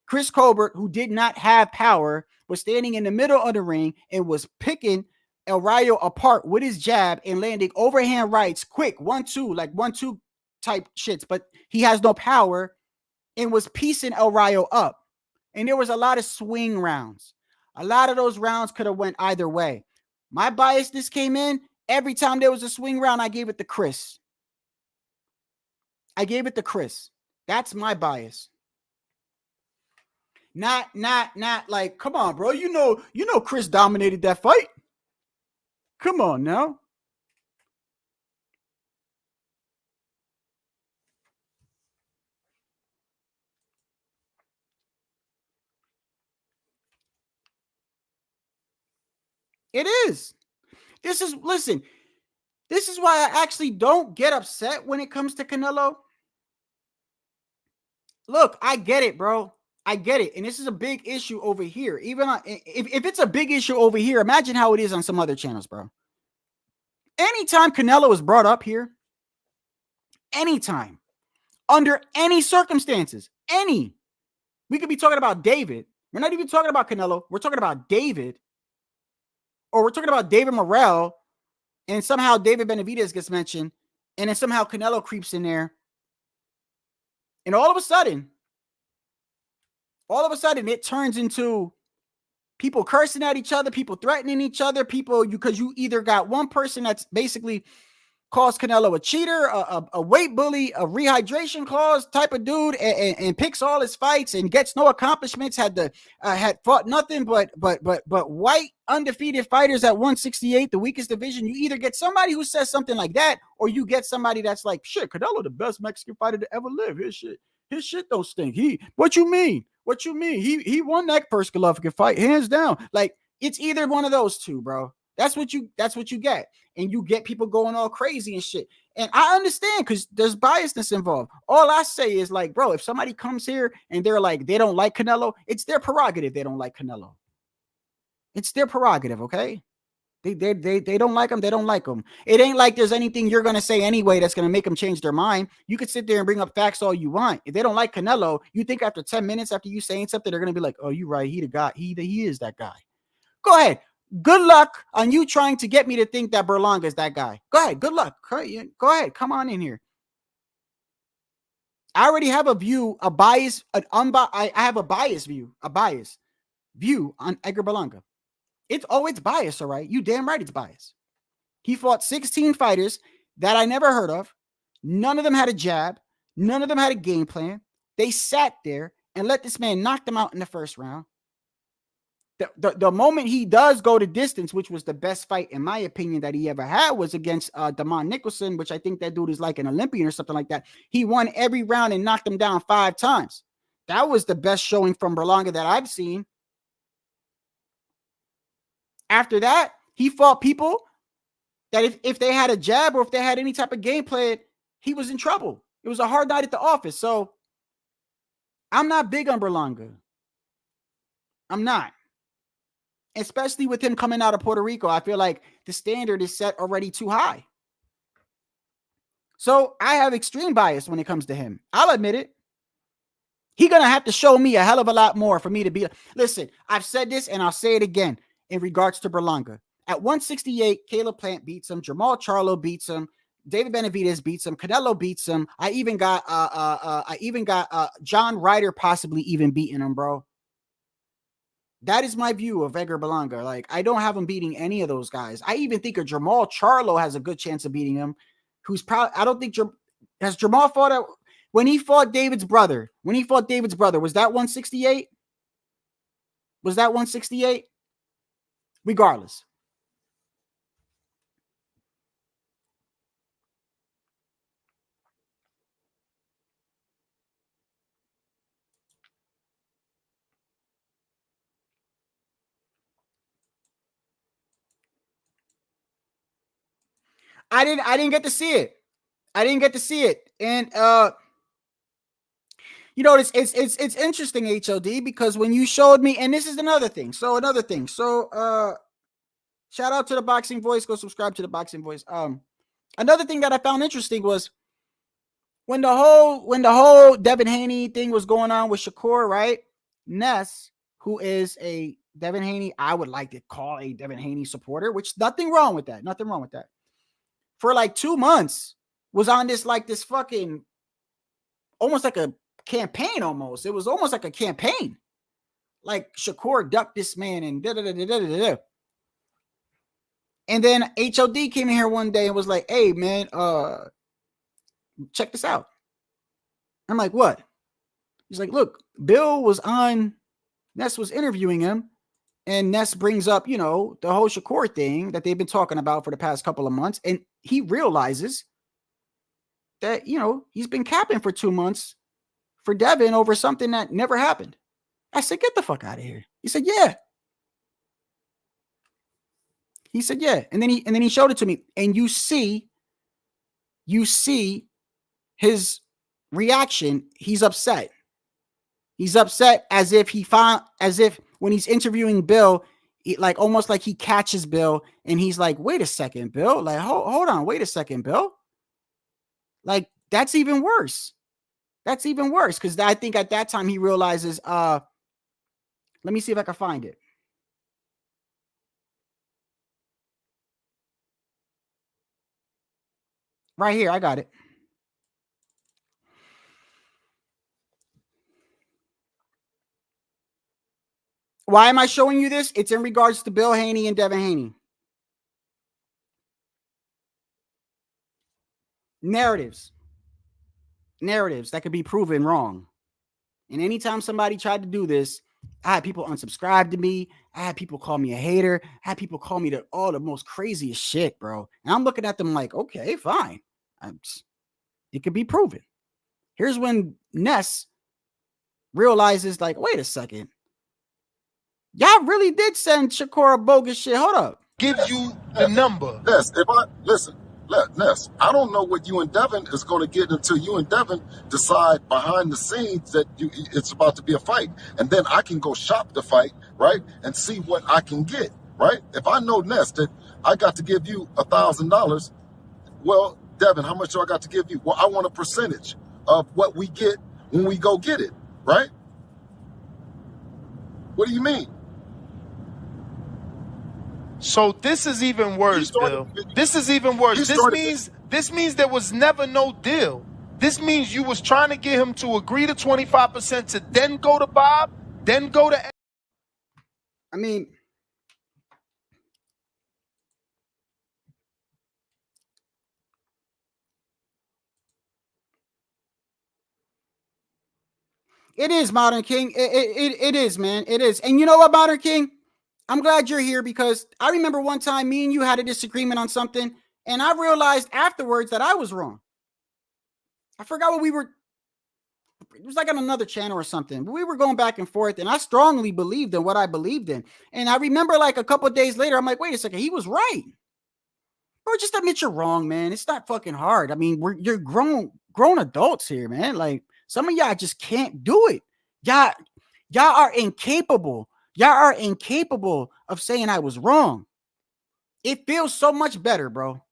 Chris Colbert, who did not have power, was standing in the middle of the ring and was picking El Rayo apart with his jab and landing overhand rights quick, 1-2, like 1-2 type shits, but he has no power, and was piecing El Rayo up. And there was a lot of swing rounds. A lot of those rounds could have went either way. My biasness came in. Every time there was a swing round, I gave it to Chris. That's my bias. Not like, come on, bro. You know Chris dominated that fight. Come on now. It is. This is why I actually don't get upset when it comes to Canelo. Look, I get it, bro. I get it. And this is a big issue over here. Even if it's a big issue over here, imagine how it is on some other channels, bro. Anytime Canelo is brought up here, anytime, under any circumstances, any, We could be talking about David. We're not even talking about Canelo. We're talking about David. Or we're talking about David Morrell, and somehow David Benavidez gets mentioned, and then somehow Canelo creeps in there. And all of a sudden, it turns into people cursing at each other, people threatening each other, because you either got one person that's basically calls Canelo a cheater, a weight bully, a rehydration clause type of dude, and picks all his fights and gets no accomplishments. Had fought nothing but white undefeated fighters at 168, the weakest division. You either get somebody who says something like that, or you get somebody that's like, shit, Canelo the best Mexican fighter to ever live. His shit don't stink. What you mean? He won that first Golovkin fight hands down. Like, it's either one of those two, bro. That's what you get. And you get people going all crazy and shit. And I understand because there's biasness involved. All I say is, like, bro, if somebody comes here and they're like, they don't like Canelo, it's their prerogative. They don't like Canelo. It's their prerogative, okay? They don't like him. They don't like him. It ain't like there's anything you're going to say anyway that's going to make them change their mind. You could sit there and bring up facts all you want. If they don't like Canelo, you think after 10 minutes after you saying something, they're going to be like, oh, you're right. He the guy. He is that guy. Go ahead. Good luck on you trying to get me to think that Berlanga is that guy. Go ahead. Good luck. Go ahead. Come on in here. I already have a view, a bias, I have a biased view on Edgar Berlanga. It's biased, all right? You damn right it's biased. He fought 16 fighters that I never heard of. None of them had a jab. None of them had a game plan. They sat there and let this man knock them out in the first round. The moment he does go to distance, which was the best fight, in my opinion, that he ever had, was against Damon Nicholson, which I think that dude is like an Olympian or something like that. He won every round and knocked him down 5 times. That was the best showing from Berlanga that I've seen. After that, he fought people that if they had a jab or if they had any type of game plan, he was in trouble. It was a hard night at the office. So I'm not big on Berlanga. I'm not. Especially with him coming out of Puerto Rico, I feel like the standard is set already too high. So I have extreme bias when it comes to him. I'll admit it. He's going to have to show me a hell of a lot more for me to be. Listen, I've said this and I'll say it again in regards to Berlanga. At 168, Caleb Plant beats him. Jamal Charlo beats him. David Benavidez beats him. Canelo beats him. I even got John Ryder possibly even beating him, bro. That is my view of Edgar Berlanga. Like, I don't have him beating any of those guys. I even think of Jamal Charlo has a good chance of beating him. I don't think has Jamal fought when he fought David's brother. Was that 168? Was that 168? Regardless. I didn't get to see it. And you know, it's interesting, HOD, because when you showed me, and this is another thing. So shout out to the Boxing Voice. Go subscribe to the Boxing Voice. Another thing that I found interesting was when the whole Devin Haney thing was going on with Shakur, right? Ness, who is a Devin Haney, I would like to call a Devin Haney supporter, which nothing wrong with that. For like 2 months was on this fucking almost like a campaign almost. It was almost like a campaign. Like Shakur ducked this man and da-da-da-da-da-da-da. And then HOD came in here one day and was like, hey, man, check this out. I'm like, what? He's like, look, Bill was on, Ness was interviewing him, and Ness brings up, you know, the whole Shakur thing that they've been talking about for the past couple of months. And he realizes that, you know, he's been capping for 2 months for Devin over something that never happened. I said, get the fuck out of here. He said, yeah. He said, yeah. And then he showed it to me. And you see his reaction. He's upset. He's upset as if when he's interviewing Bill, like almost like he catches Bill and he's like, wait a second, Bill. Like, hold on, wait a second, Bill. Like, that's even worse. That's even worse because I think at that time he realizes, let me see if I can find it. Right here, I got it. Why am I showing you this? It's in regards to Bill Haney and Devin Haney. Narratives that could be proven wrong. And anytime somebody tried to do this, I had people unsubscribe to me. I had people call me a hater. I had people call me all the most craziest shit, bro. And I'm looking at them like, okay, fine. It could be proven. Here's when Ness realizes, like, wait a second. Y'all really did send Shakura bogus shit. Hold up. Gives you the number. Ness, if I listen, Ness, I don't know what you and Devin is going to get until you and Devin decide behind the scenes that it's about to be a fight, and then I can go shop the fight, right, and see what I can get, right. If I know, Ness, that I got to give you $1,000, well, Devin, how much do I got to give you? Well, I want a percentage of what we get when we go get it, right? What do you mean? So this is even worse, Bill. This is even worse. This means there was never no deal. This means you was trying to get him to agree to 25% to then go to Bob, then go to. I mean, it is, Modern King. It is, man. It is. And you know what, Modern King? I'm glad you're here because I remember one time me and you had a disagreement on something, and I realized afterwards that I was wrong. I forgot what we were. It was like on another channel or something. But we were going back and forth, and I strongly believed in what I believed in. And I remember like a couple of days later, I'm like, wait a second, he was right. Or just admit you're wrong, man. It's not fucking hard. I mean, you're grown adults here, man. Like some of y'all just can't do it. Y'all are incapable. Y'all are incapable of saying I was wrong. It feels so much better, bro.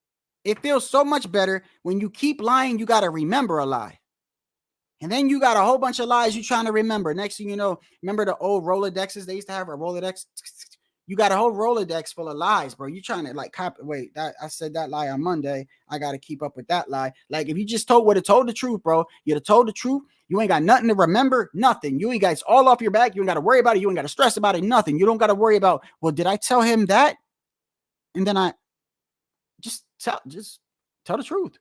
It feels so much better when you keep lying. You got to remember a lie. And then you got a whole bunch of lies you're trying to remember. Next thing you know, remember the old Rolodexes? They used to have a Rolodex. You got a whole Rolodex full of lies, bro. You trying to like copy. Wait, I said that lie on Monday. I got to keep up with that lie. Like if you just would have told the truth, bro, you'd have told the truth. You ain't got nothing to remember, nothing. You ain't got it's all off your back. You ain't got to worry about it. You ain't got to stress about it, nothing. You don't got to worry about, well, did I tell him that? And then I just tell the truth.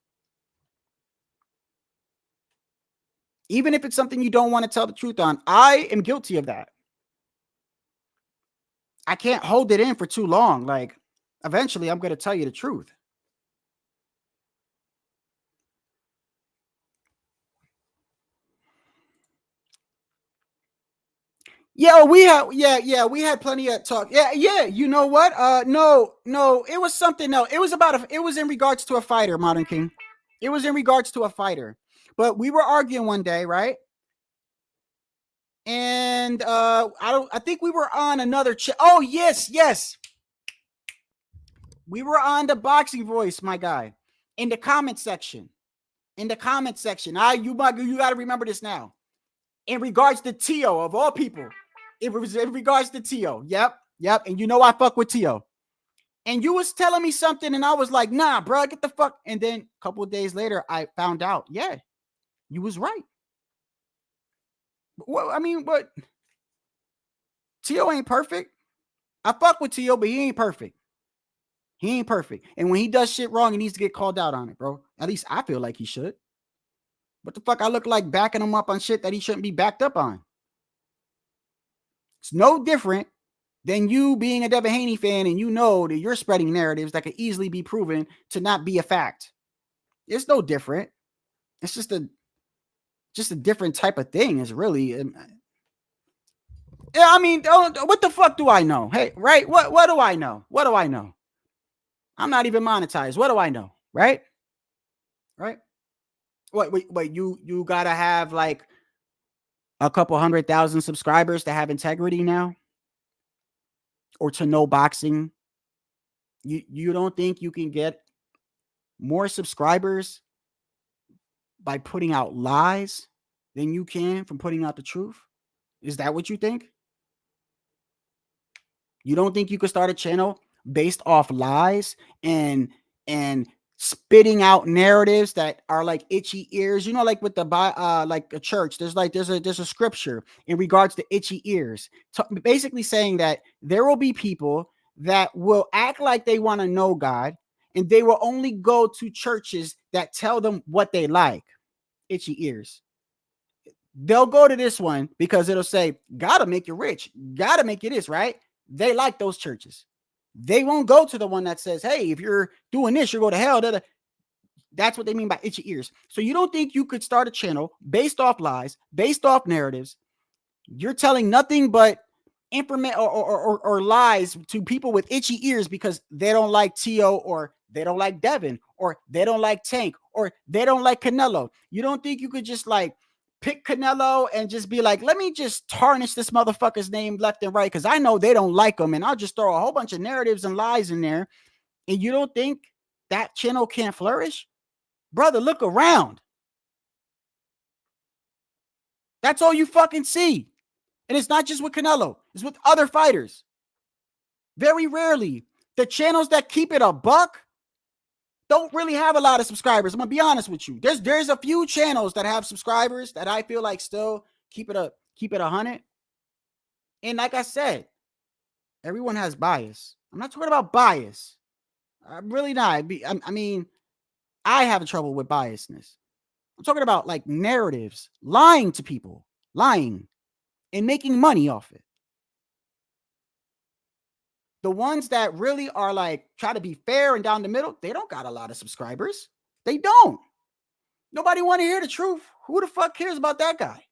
Even if it's something you don't want to tell the truth on, I am guilty of that. I can't hold it in for too long. Like, eventually, I'm going to tell you the truth. Yeah, we had plenty of talk. Yeah. You know what? No, it was something else. It was in regards to a fighter, Modern King. It was in regards to a fighter. But we were arguing one day, right? And I think we were on another oh, yes. We were on the Boxing Voice, my guy. In the comment section. You got to remember this now. In regards to Tio, of all people. It was in regards to Tio. Yep. And you know I fuck with Tio. And you was telling me something, and I was like, nah, bro, get the fuck. And then a couple of days later, I found out, yeah, you was right. Well, I mean, but Tio ain't perfect. I fuck with Tio, but he ain't perfect. He ain't perfect. And when he does shit wrong, he needs to get called out on it, bro. At least I feel like he should. What the fuck I look like backing him up on shit that he shouldn't be backed up on? It's no different than you being a Devin Haney fan and you know that you're spreading narratives that could easily be proven to not be a fact. It's no different. It's just a different type of thing. It's really... Yeah, I mean, what the fuck do I know? Hey, right? What do I know? What do I know? I'm not even monetized. What do I know? Right? Right? Wait, you gotta have like a couple 100,000 subscribers to have integrity now? Or to know boxing? You don't think you can get more subscribers by putting out lies? than you can from putting out the truth? Is that what you think? You don't think you could start a channel based off lies and spitting out narratives that are like itchy ears? You know, like with the like a church, there's a scripture in regards to itchy ears, basically saying that there will be people that will act like they want to know God, and they will only go to churches that tell them what they like. Itchy ears. They'll go to this one because it'll say, gotta make you rich, gotta make you this, right? They like those churches. They won't go to the one that says, hey, if you're doing this, you'll go to hell. That's what they mean by itchy ears. So you don't think you could start a channel based off lies, based off narratives? You're telling nothing but information or lies to people with itchy ears because they don't like T.O. or they don't like Devin or they don't like Tank or they don't like Canelo. You don't think you could just like pick Canelo and just be like, let me just tarnish this motherfucker's name left and right because I know they don't like him, and I'll just throw a whole bunch of narratives and lies in there, and you don't think that channel can't flourish? Brother, look around. That's all you fucking see. And it's not just with Canelo. It's with other fighters. Very rarely, the channels that keep it a buck don't really have a lot of subscribers. I'm going to be honest with you. There's a few channels that have subscribers that I feel like still keep it 100. And like I said, everyone has bias. I'm not talking about bias. I'm really not. I mean, I have trouble with biasness. I'm talking about like narratives, lying to people, lying and making money off it. The ones that really are like try to be fair and down the middle, they don't got a lot of subscribers. They don't. Nobody want to hear the truth. Who the fuck cares about that guy?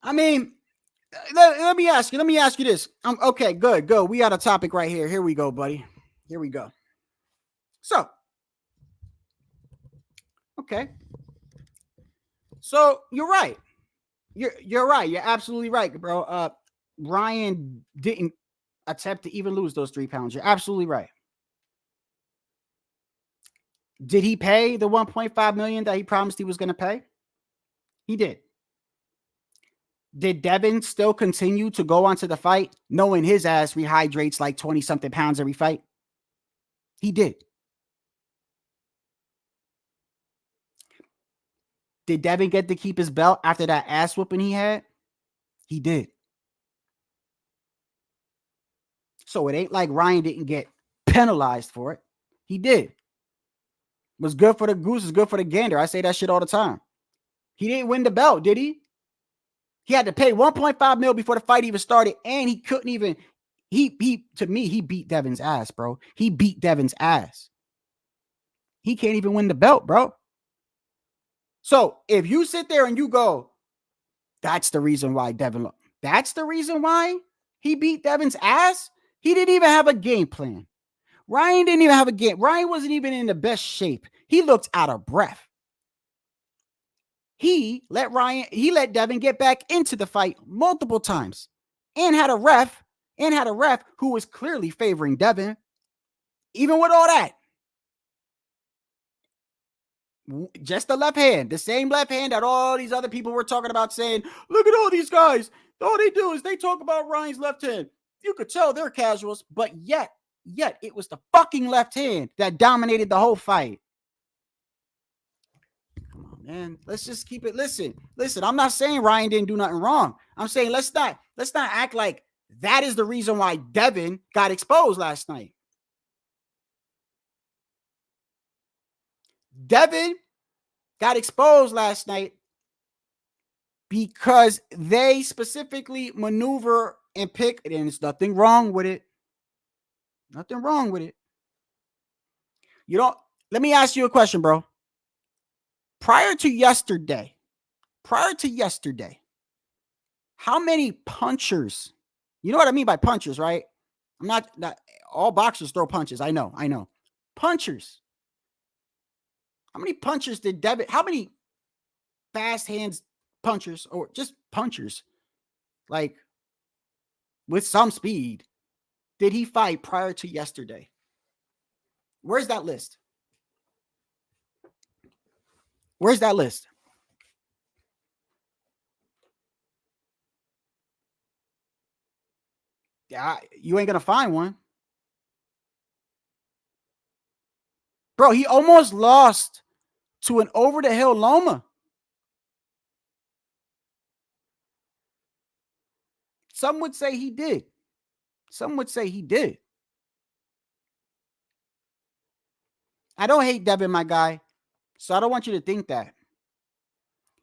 I mean, let me ask you this. Okay, good. We got a topic right here. Here we go, buddy. Here we go. So, okay. So you're right. You're right. You're absolutely right, bro. Ryan didn't attempt to even lose those 3 pounds. You're absolutely right. Did he pay the 1.5 million that he promised he was going to pay? He did. Did Devin still continue to go onto the fight knowing his ass rehydrates like 20 something pounds every fight? He did. Did Devin get to keep his belt after that ass whooping he had? He did. So it ain't like Ryan didn't get penalized for it. He did. What's good for the goose is good for the gander. I say that shit all the time. He didn't win the belt, did he? He had to pay 1.5 mil before the fight even started, and he couldn't even. To me, he beat Devin's ass, bro. He beat Devin's ass. He can't even win the belt, bro. So if you sit there and you go, that's the reason why Devin. That's the reason why he beat Devin's ass. He didn't even have a game plan. Ryan didn't even have a game. Ryan wasn't even in the best shape. He looked out of breath. He let Devin get back into the fight multiple times and had a ref who was clearly favoring Devin. Even with all that, just the left hand, the same left hand that all these other people were talking about, saying, look at all these guys. All they do is they talk about Ryan's left hand. You could tell they're casuals, but yet it was the fucking left hand that dominated the whole fight. Come on, man. Let's just keep it. Listen. I'm not saying Ryan didn't do nothing wrong. I'm saying let's not act like that is the reason why Devin got exposed last night. Devin got exposed last night because they specifically maneuver and pick, and there's nothing wrong with it. Nothing wrong with it. Let me ask you a question, bro. Prior to yesterday, how many punchers, you know what I mean by punchers, right? I'm not all boxers throw punches. I know. Punchers. How many punchers did Devin? How many fast hands punchers or just punchers, like with some speed, did he fight prior to yesterday? Where's that list? Where's that list? Yeah, you ain't gonna find one. Bro, he almost lost to an over-the-hill Loma. Some would say he did. Some would say he did. I don't hate Devin, my guy. So I don't want you to think that.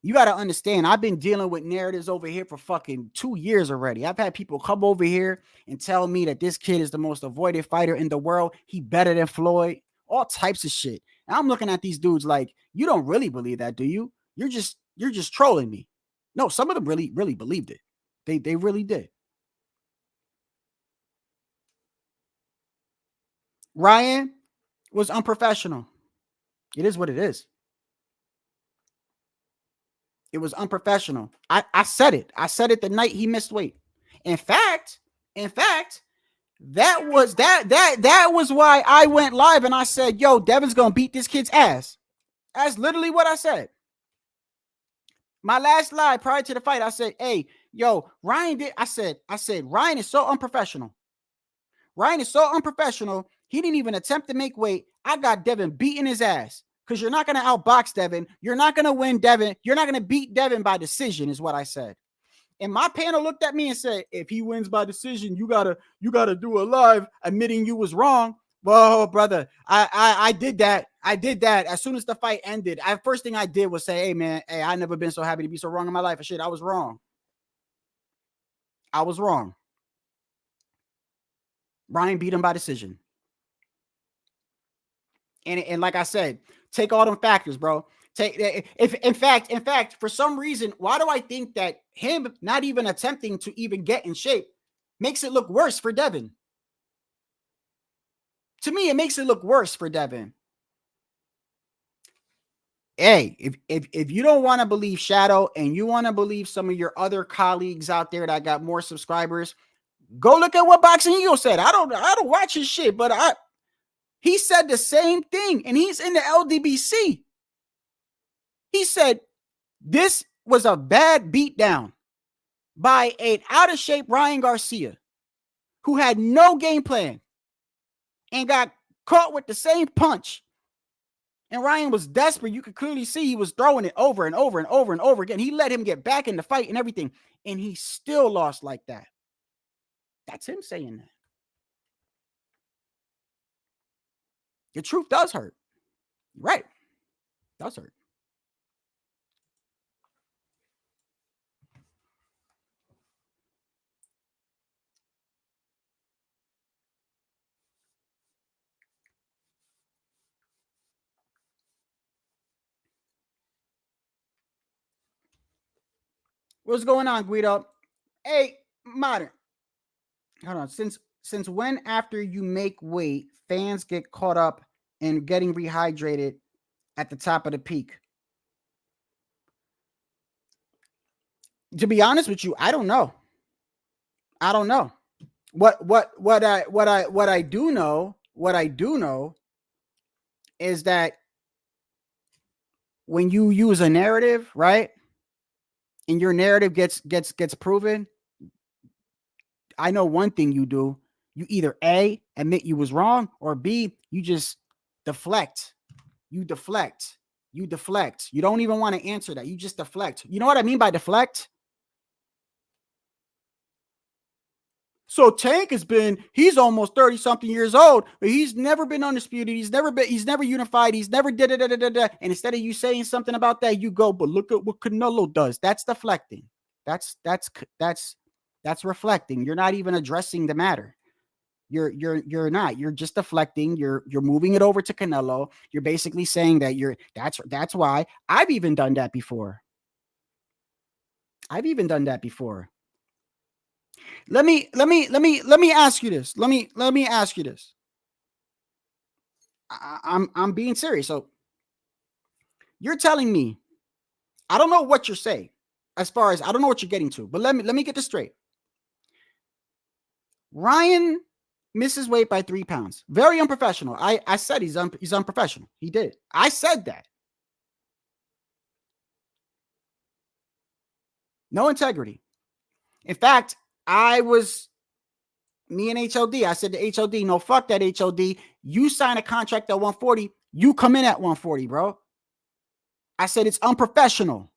You got to understand, I've been dealing with narratives over here for fucking 2 years already. I've had people come over here and tell me that this kid is the most avoided fighter in the world. He better than Floyd. All types of shit. And I'm looking at these dudes like, you don't really believe that, do you? You're just trolling me. No, some of them really believed it. They really did. Ryan was unprofessional. It is what it is. It was unprofessional. I said it. I said it the night he missed weight. In fact, that was why I went live and I said, yo, Devin's gonna beat this kid's ass. That's literally what I said. My last live prior to the fight, I said, hey, yo, Ryan did. I said, Ryan is so unprofessional. Ryan is so unprofessional. He didn't even attempt to make weight. I got Devin beating his ass. Because you're not going to outbox Devin. You're not going to win Devin. You're not going to beat Devin by decision, is what I said. And my panel looked at me and said, if he wins by decision, you gotta do a live admitting you was wrong. Whoa, brother. I did that. I did that. As soon as the fight ended, first thing I did was say, hey, man, I never been so happy to be so wrong in my life. And shit, I was wrong. I was wrong. Ryan beat him by decision. And like I said, take all them factors, bro. If in fact, for some reason, why do I think that him not even attempting to even get in shape makes it look worse for Devin? To me, it makes it look worse for Devin. Hey, if you don't want to believe Shadow and you want to believe some of your other colleagues out there that got more subscribers, go look at what Boxing Eagle said. I don't watch his shit, but he said the same thing, and he's in the LDBC. He said this was a bad beatdown by an out-of-shape Ryan Garcia who had no game plan and got caught with the same punch. And Ryan was desperate. You could clearly see he was throwing it over and over and over and over again. He let him get back in the fight and everything, and he still lost like that. That's him saying that. The truth does hurt. Right. It does hurt. What's going on, Guido? Hey, Modern. Hold on. Since when after you make weight, fans get caught up in getting rehydrated at the top of the peak? To be honest with you, I don't know. I don't know. What I do know is that when you use a narrative, right? And your narrative gets proven, I know one thing you do. You either A, admit you was wrong, or B, you just deflect. You deflect. You deflect. You don't even want to answer that. You just deflect. You know what I mean by deflect? So Tank he's almost 30 something years old, but he's never been undisputed. He's never unified. He's never da. And instead of you saying something about that, you go, but look at what Canelo does. That's deflecting. That's reflecting. You're not even addressing the matter. You're not. You're just deflecting. You're moving it over to Canelo. You're basically saying that that's why I've even done that before. Let me ask you this. Let me ask you this. I'm being serious. So you're telling me, I don't know what you're saying, as far as I don't know what you're getting to, but let me get this straight. Ryan misses weight by 3 pounds. Very unprofessional. I said he's unprofessional. He did. I said that. No integrity. In fact, me and HOD, I said to HOD, no, fuck that HOD. You sign a contract at 140, you come in at 140, bro. I said, it's unprofessional.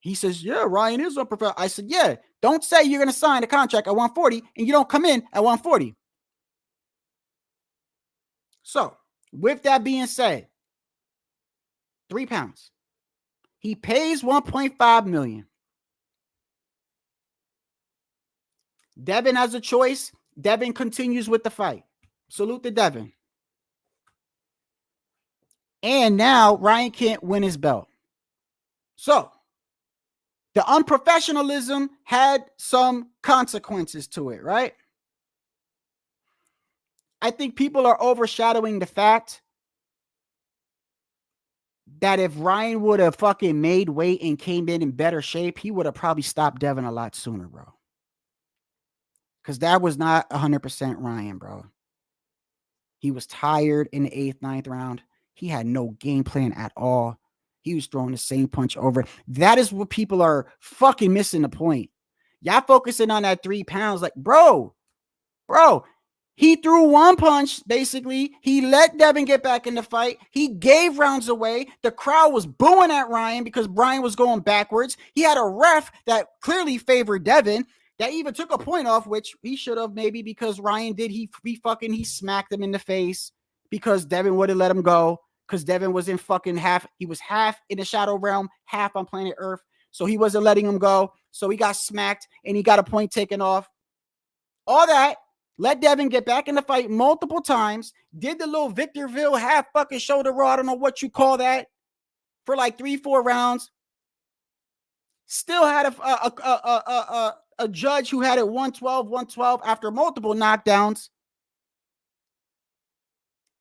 He says, yeah, Ryan is unprofessional. I said, yeah, don't say you're going to sign a contract at 140 and you don't come in at 140. So, with that being said, 3 pounds. He pays 1.5 million. Devin has a choice. Devin continues with the fight. Salute to Devin. And now Ryan can't win his belt. So, the unprofessionalism had some consequences to it, right? I think people are overshadowing the fact that if Ryan would have fucking made weight and came in better shape, he would have probably stopped Devin a lot sooner, bro. Because that was not 100% Ryan, bro. He was tired in the 8th, 9th round. He had no game plan at all. He was throwing the same punch over. That is what people are fucking missing the point. Y'all focusing on that 3 pounds. Like, bro, he threw one punch, basically. He let Devin get back in the fight. He gave rounds away. The crowd was booing at Ryan because Ryan was going backwards. He had a ref that clearly favored Devin that even took a point off, which he should have maybe because Ryan did. He smacked him in the face because Devin would have let him go because Devin was in fucking half. He was half in the shadow realm, half on planet Earth. So he wasn't letting him go. So he got smacked and he got a point taken off. All that. Let Devin get back in the fight multiple times. Did the little Victorville half fucking shoulder roll. I don't know what you call that. For like 3-4 rounds. Still had a judge who had it 112 after multiple knockdowns.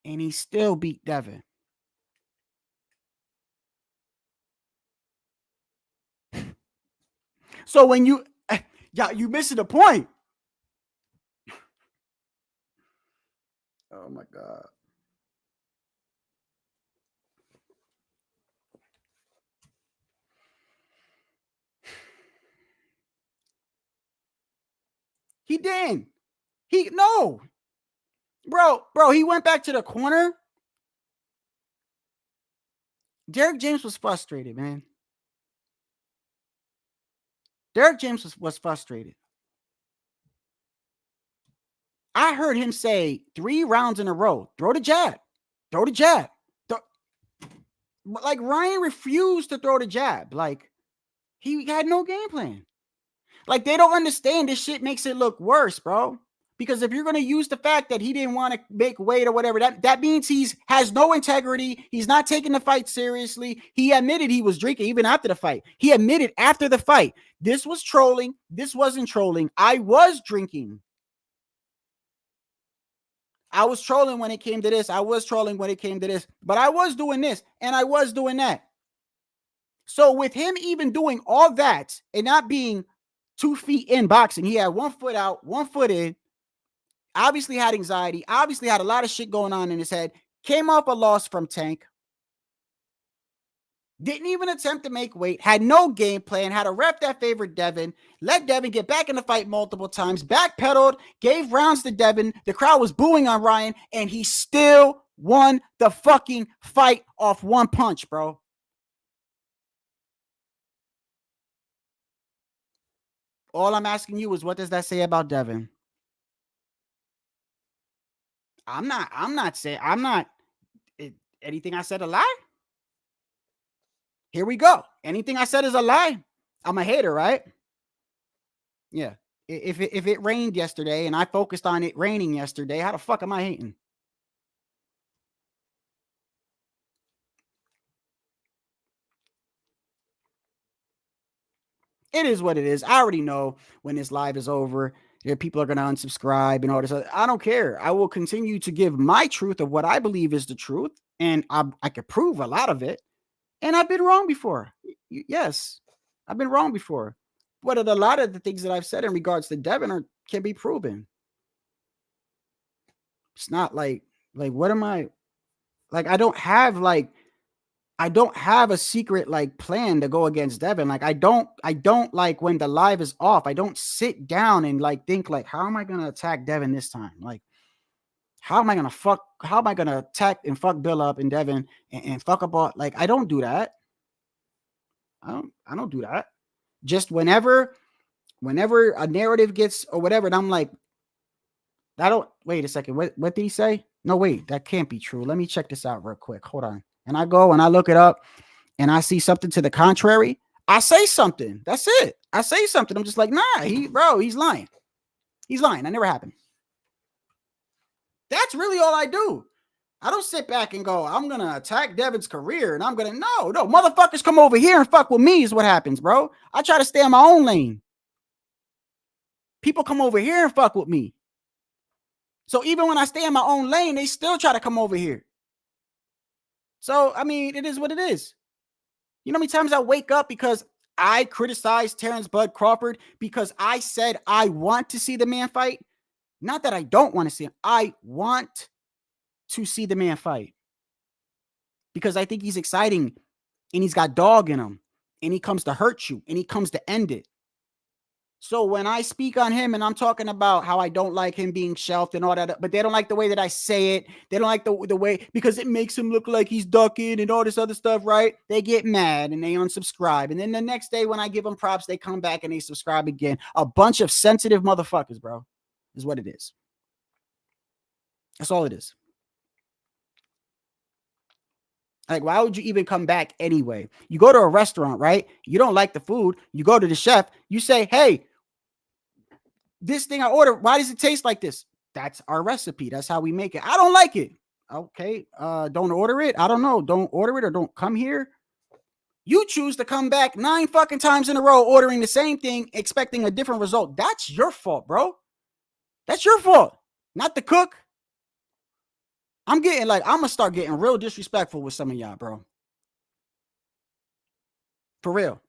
And he still beat Devin. So when you missing the point. Oh my God. He didn't. No. Bro, he went back to the corner. Derek James was frustrated, man. Derek James was frustrated. I heard him say 3 rounds in a row, throw the jab. Like Ryan refused to throw the jab. Like he had no game plan. Like they don't understand this shit makes it look worse, bro. Because if you're going to use the fact that he didn't want to make weight or whatever, that means has no integrity. He's not taking the fight seriously. He admitted he was drinking even after the fight. He admitted after the fight, this was trolling. This wasn't trolling. I was drinking. I was trolling when it came to this. I was trolling when it came to this. But I was doing this and I was doing that. So with him even doing all that and not being 2 feet in boxing, he had 1 foot out, 1 foot in, obviously had anxiety, obviously had a lot of shit going on in his head, came off a loss from Tank, didn't even attempt to make weight, had no game plan, had a ref that favored Devin, let Devin get back in the fight multiple times, backpedaled, gave rounds to Devin, the crowd was booing on Ryan, and he still won the fucking fight off 1 punch, bro. All I'm asking you is, what does that say about Devin? I'm not saying anything I said a lie. Here we go. Anything I said is a lie. I'm a hater, right? Yeah. If it rained yesterday and I focused on it raining yesterday, how the fuck am I hating? It is what it is. I already know when this live is over. people are going to unsubscribe and all this. I don't care. I will continue to give my truth of what I believe is the truth. And I could prove a lot of it. And I've been wrong before. Yes, I've been wrong before. But a lot of the things that I've said in regards to Devin can be proven. It's not like what am I like? I don't have a secret like plan to go against Devin. Like I don't like when the live is off, I don't sit down and like think like, how am I gonna attack Devin this time? Like, how am I gonna attack and fuck Bill up and Devin and fuck up all, like, I don't do that. I don't do that. Just whenever a narrative gets or whatever, and I'm like, wait a second. What did he say? No, wait, that can't be true. Let me check this out real quick. Hold on. And I go and I look it up and I see something to the contrary. I say something. That's it. I say something. I'm just like, nah, he's lying. He's lying. That never happened. That's really all I do. I don't sit back and go, I'm going to attack Devin's career and I'm going to, no, motherfuckers come over here and fuck with me is what happens, bro. I try to stay in my own lane. People come over here and fuck with me. So even when I stay in my own lane, they still try to come over here. So, I mean, it is what it is. You know how many times I wake up because I criticized Terrence Bud Crawford because I said I want to see the man fight? Not that I don't want to see him. I want to see the man fight because I think he's exciting and he's got dog in him and he comes to hurt you and he comes to end it. So when I speak on him and I'm talking about how I don't like him being shelved and all that, but they don't like the way that I say it. They don't like the way, because it makes him look like he's ducking and all this other stuff, right? They get mad and they unsubscribe. And then the next day when I give them props, they come back and they subscribe again. A bunch of sensitive motherfuckers, bro, is what it is. That's all it is. Like, why would you even come back anyway? You go to a restaurant, right? You don't like the food. You go to the chef. You say, hey, this thing I ordered, why does it taste like this? That's our recipe. That's how we make it. I don't like it. Okay. Don't order it. I don't know. Don't order it or don't come here. You choose to come back 9 fucking times in a row ordering the same thing, expecting a different result. That's your fault, bro. That's your fault, not the cook. I'm going to start getting real disrespectful with some of y'all, bro. For real.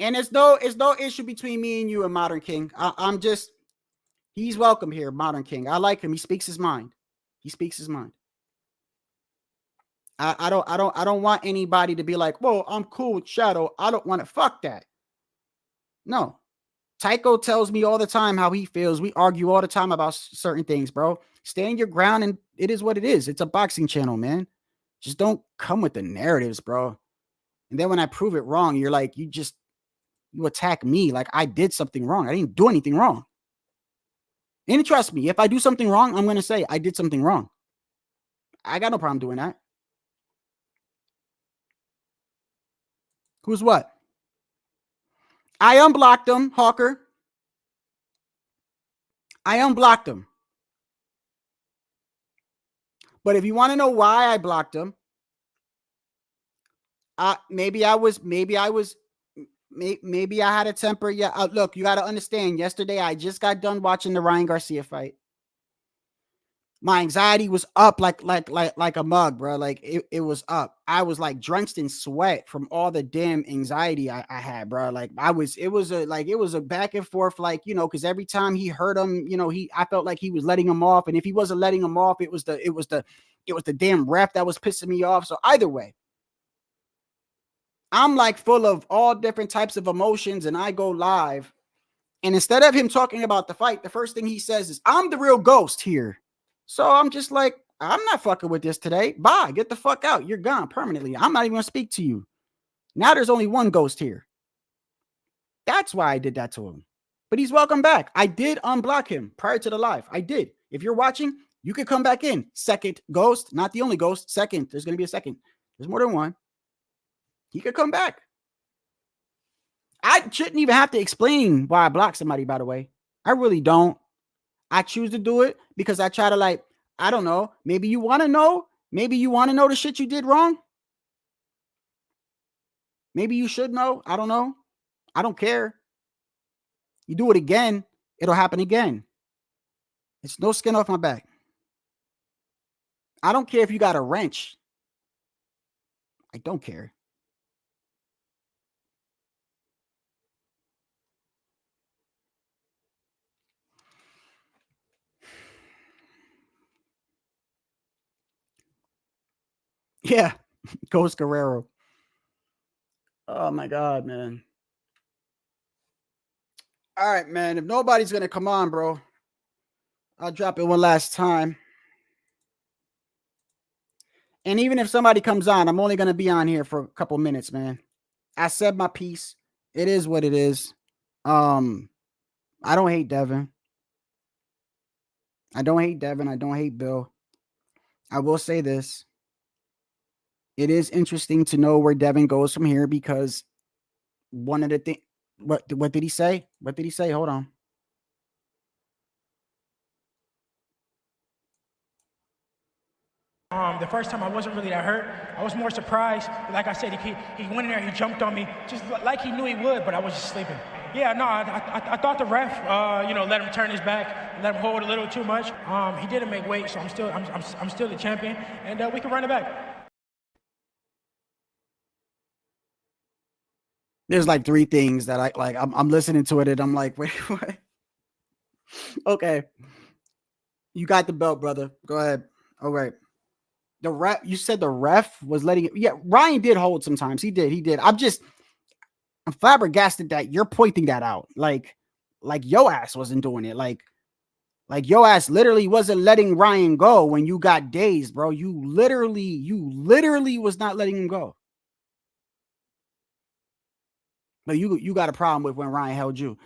And it's no issue between me and you and Modern King. I'm just, he's welcome here, Modern King. I like him. He speaks his mind. He speaks his mind. I don't want anybody to be like, well, I'm cool with Shadow. I don't want to fuck that. No. Tycho tells me all the time how he feels. We argue all the time about certain things, bro. Stand your ground, and it is what it is. It's a boxing channel, man. Just don't come with the narratives, bro. And then when I prove it wrong, you're like, you attack me like I did something wrong. I didn't do anything wrong. And trust me, if I do something wrong, I'm going to say I did something wrong. I got no problem doing that. Who's what? I unblocked him, Hawker. I unblocked him. But if you want to know why I blocked him, maybe I had a temper. Yeah. Look, you got to understand. Yesterday, I just got done watching the Ryan Garcia fight. My anxiety was up like a mug, bro. Like it was up. I was like drenched in sweat from all the damn anxiety I had, bro. Like it was a back and forth, like, you know, because every time he hurt him, you know, I felt like he was letting him off. And if he wasn't letting him off, it was the damn ref that was pissing me off. So either way, I'm like full of all different types of emotions, and I go live. And instead of him talking about the fight, the first thing he says is, I'm the real ghost here. So I'm just like, I'm not fucking with this today. Bye. Get the fuck out. You're gone permanently. I'm not even going to speak to you. Now there's only one ghost here. That's why I did that to him. But he's welcome back. I did unblock him prior to the live. I did. If you're watching, you could come back in. Second ghost, not the only ghost. Second. There's going to be a second. There's more than one. He could come back. I shouldn't even have to explain why I blocked somebody, by the way. I really don't. I choose to do it because I try to, like, I don't know. Maybe you want to know. Maybe you want to know the shit you did wrong. Maybe you should know. I don't know. I don't care. You do it again, it'll happen again. It's no skin off my back. I don't care if you got a wrench. I don't care. Yeah, Ghost Guerrero. Oh my God, man. All right, man. If nobody's gonna come on, bro, I'll drop it one last time. And even if somebody comes on, I'm only gonna be on here for a couple minutes, man. I said my piece. It is what it is. I don't hate Devin. I don't hate Devin. I don't hate Bill. I will say this. It is interesting to know where Devin goes from here because one of the things, what did he say? What did he say? Hold on. The first time I wasn't really that hurt. I was more surprised. Like I said, he went in there, he jumped on me, just like he knew he would, but I was just sleeping. Yeah, no, I thought the ref, let him turn his back, let him hold a little too much. He didn't make weight, so I'm still the champion, and we can run it back. There's like three things that I'm listening to it and I'm like, wait, what? Okay. You got the belt, brother. Go ahead. All right. The ref, you said the ref was letting it. Yeah, Ryan did hold sometimes. He did. I'm flabbergasted that you're pointing that out. Like yo ass wasn't doing it. Like yo ass literally wasn't letting Ryan go when you got dazed, bro. You literally was not letting him go. But you got a problem with when Ryan held you.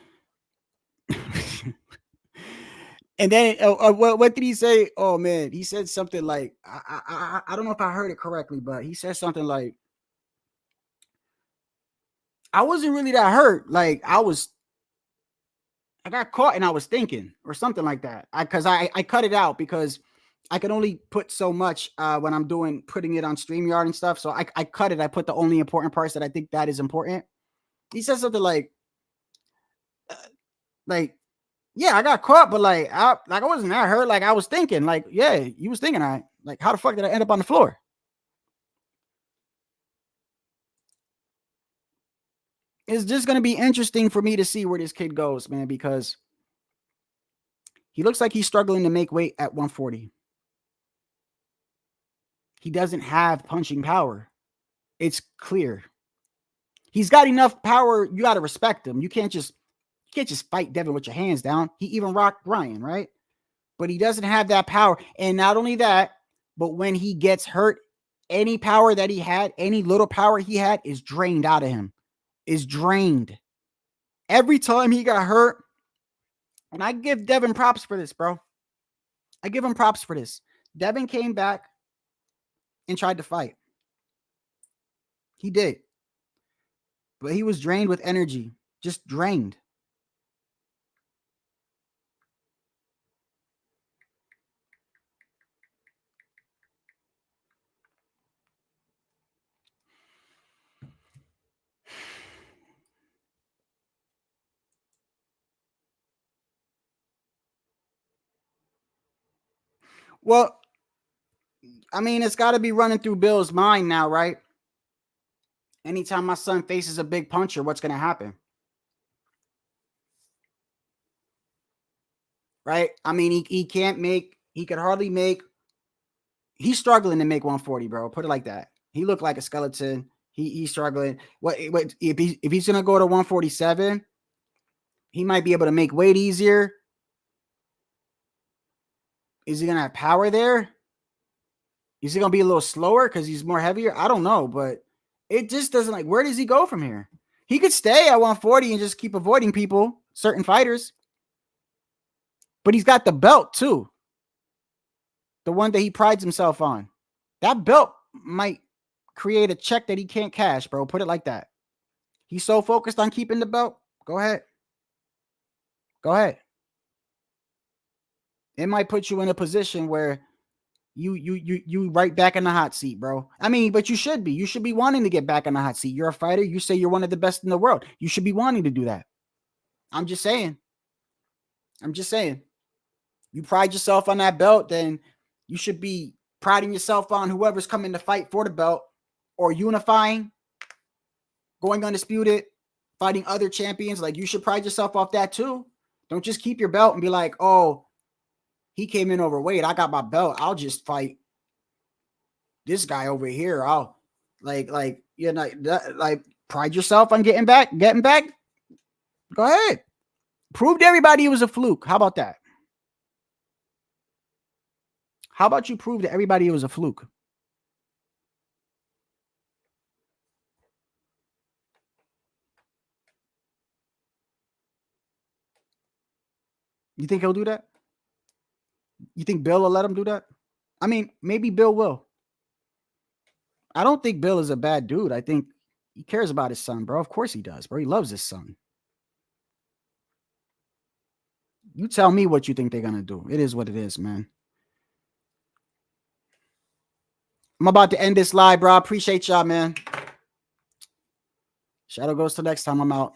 And then what did he say? Oh man, he said something like I don't know if I heard it correctly, but he said something like I wasn't really that hurt. Like I got caught and I was thinking or something like that. I cut it out because I can only put so much when I'm putting it on StreamYard and stuff. So I cut it. I put the only important parts that I think that is important. He said something like, yeah, I got caught, but I wasn't that hurt. Like I was thinking, like, yeah, you was thinking, like, how the fuck did I end up on the floor? It's just going to be interesting for me to see where this kid goes, man, because he looks like he's struggling to make weight at 140. He doesn't have punching power. It's clear. He's got enough power. You got to respect him. You can't just fight Devin with your hands down. He even rocked Ryan, right? But he doesn't have that power. And not only that, but when he gets hurt, any power that he had, any little power he had is drained out of him. Is drained. Every time he got hurt, and I give Devin props for this, bro. I give him props for this. Devin came back and tried to fight. He did. But he was drained with energy. Just drained. Well, I mean, it's got to be running through Bill's mind now, right? Anytime my son faces a big puncher, what's going to happen? Right? I mean, he could hardly make, he's struggling to make 140, bro. Put it like that. He looked like a skeleton. He's struggling. What if he's going to go to 147, he might be able to make weight easier. Is he going to have power there? Is he going to be a little slower because he's more heavier? I don't know, but it just doesn't where does he go from here? He could stay at 140 and just keep avoiding people, certain fighters. But he's got the belt too. The one that he prides himself on. That belt might create a check that he can't cash, bro. Put it like that. He's so focused on keeping the belt. Go ahead. Go ahead. It might put you in a position where you right back in the hot seat, bro. I mean, but you should be. You should be wanting to get back in the hot seat. You're a fighter. You say you're one of the best in the world. You should be wanting to do that. I'm just saying. You pride yourself on that belt, then you should be priding yourself on whoever's coming to fight for the belt or unifying, going undisputed, fighting other champions. Like, you should pride yourself off that too. Don't just keep your belt and be like, oh, he came in overweight. I got my belt. I'll just fight this guy over here. I'll like pride yourself on getting back. Go ahead. Prove to everybody it was a fluke. How about that? How about you prove to everybody it was a fluke? You think he'll do that? You think Bill will let him do that? I mean, maybe Bill will. I don't think Bill is a bad dude. I think he cares about his son, bro. Of course he does, bro. He loves his son. You tell me what you think they're going to do. It is what it is, man. I'm about to end this live, bro. Appreciate y'all, man. Shadow goes till next time. I'm out.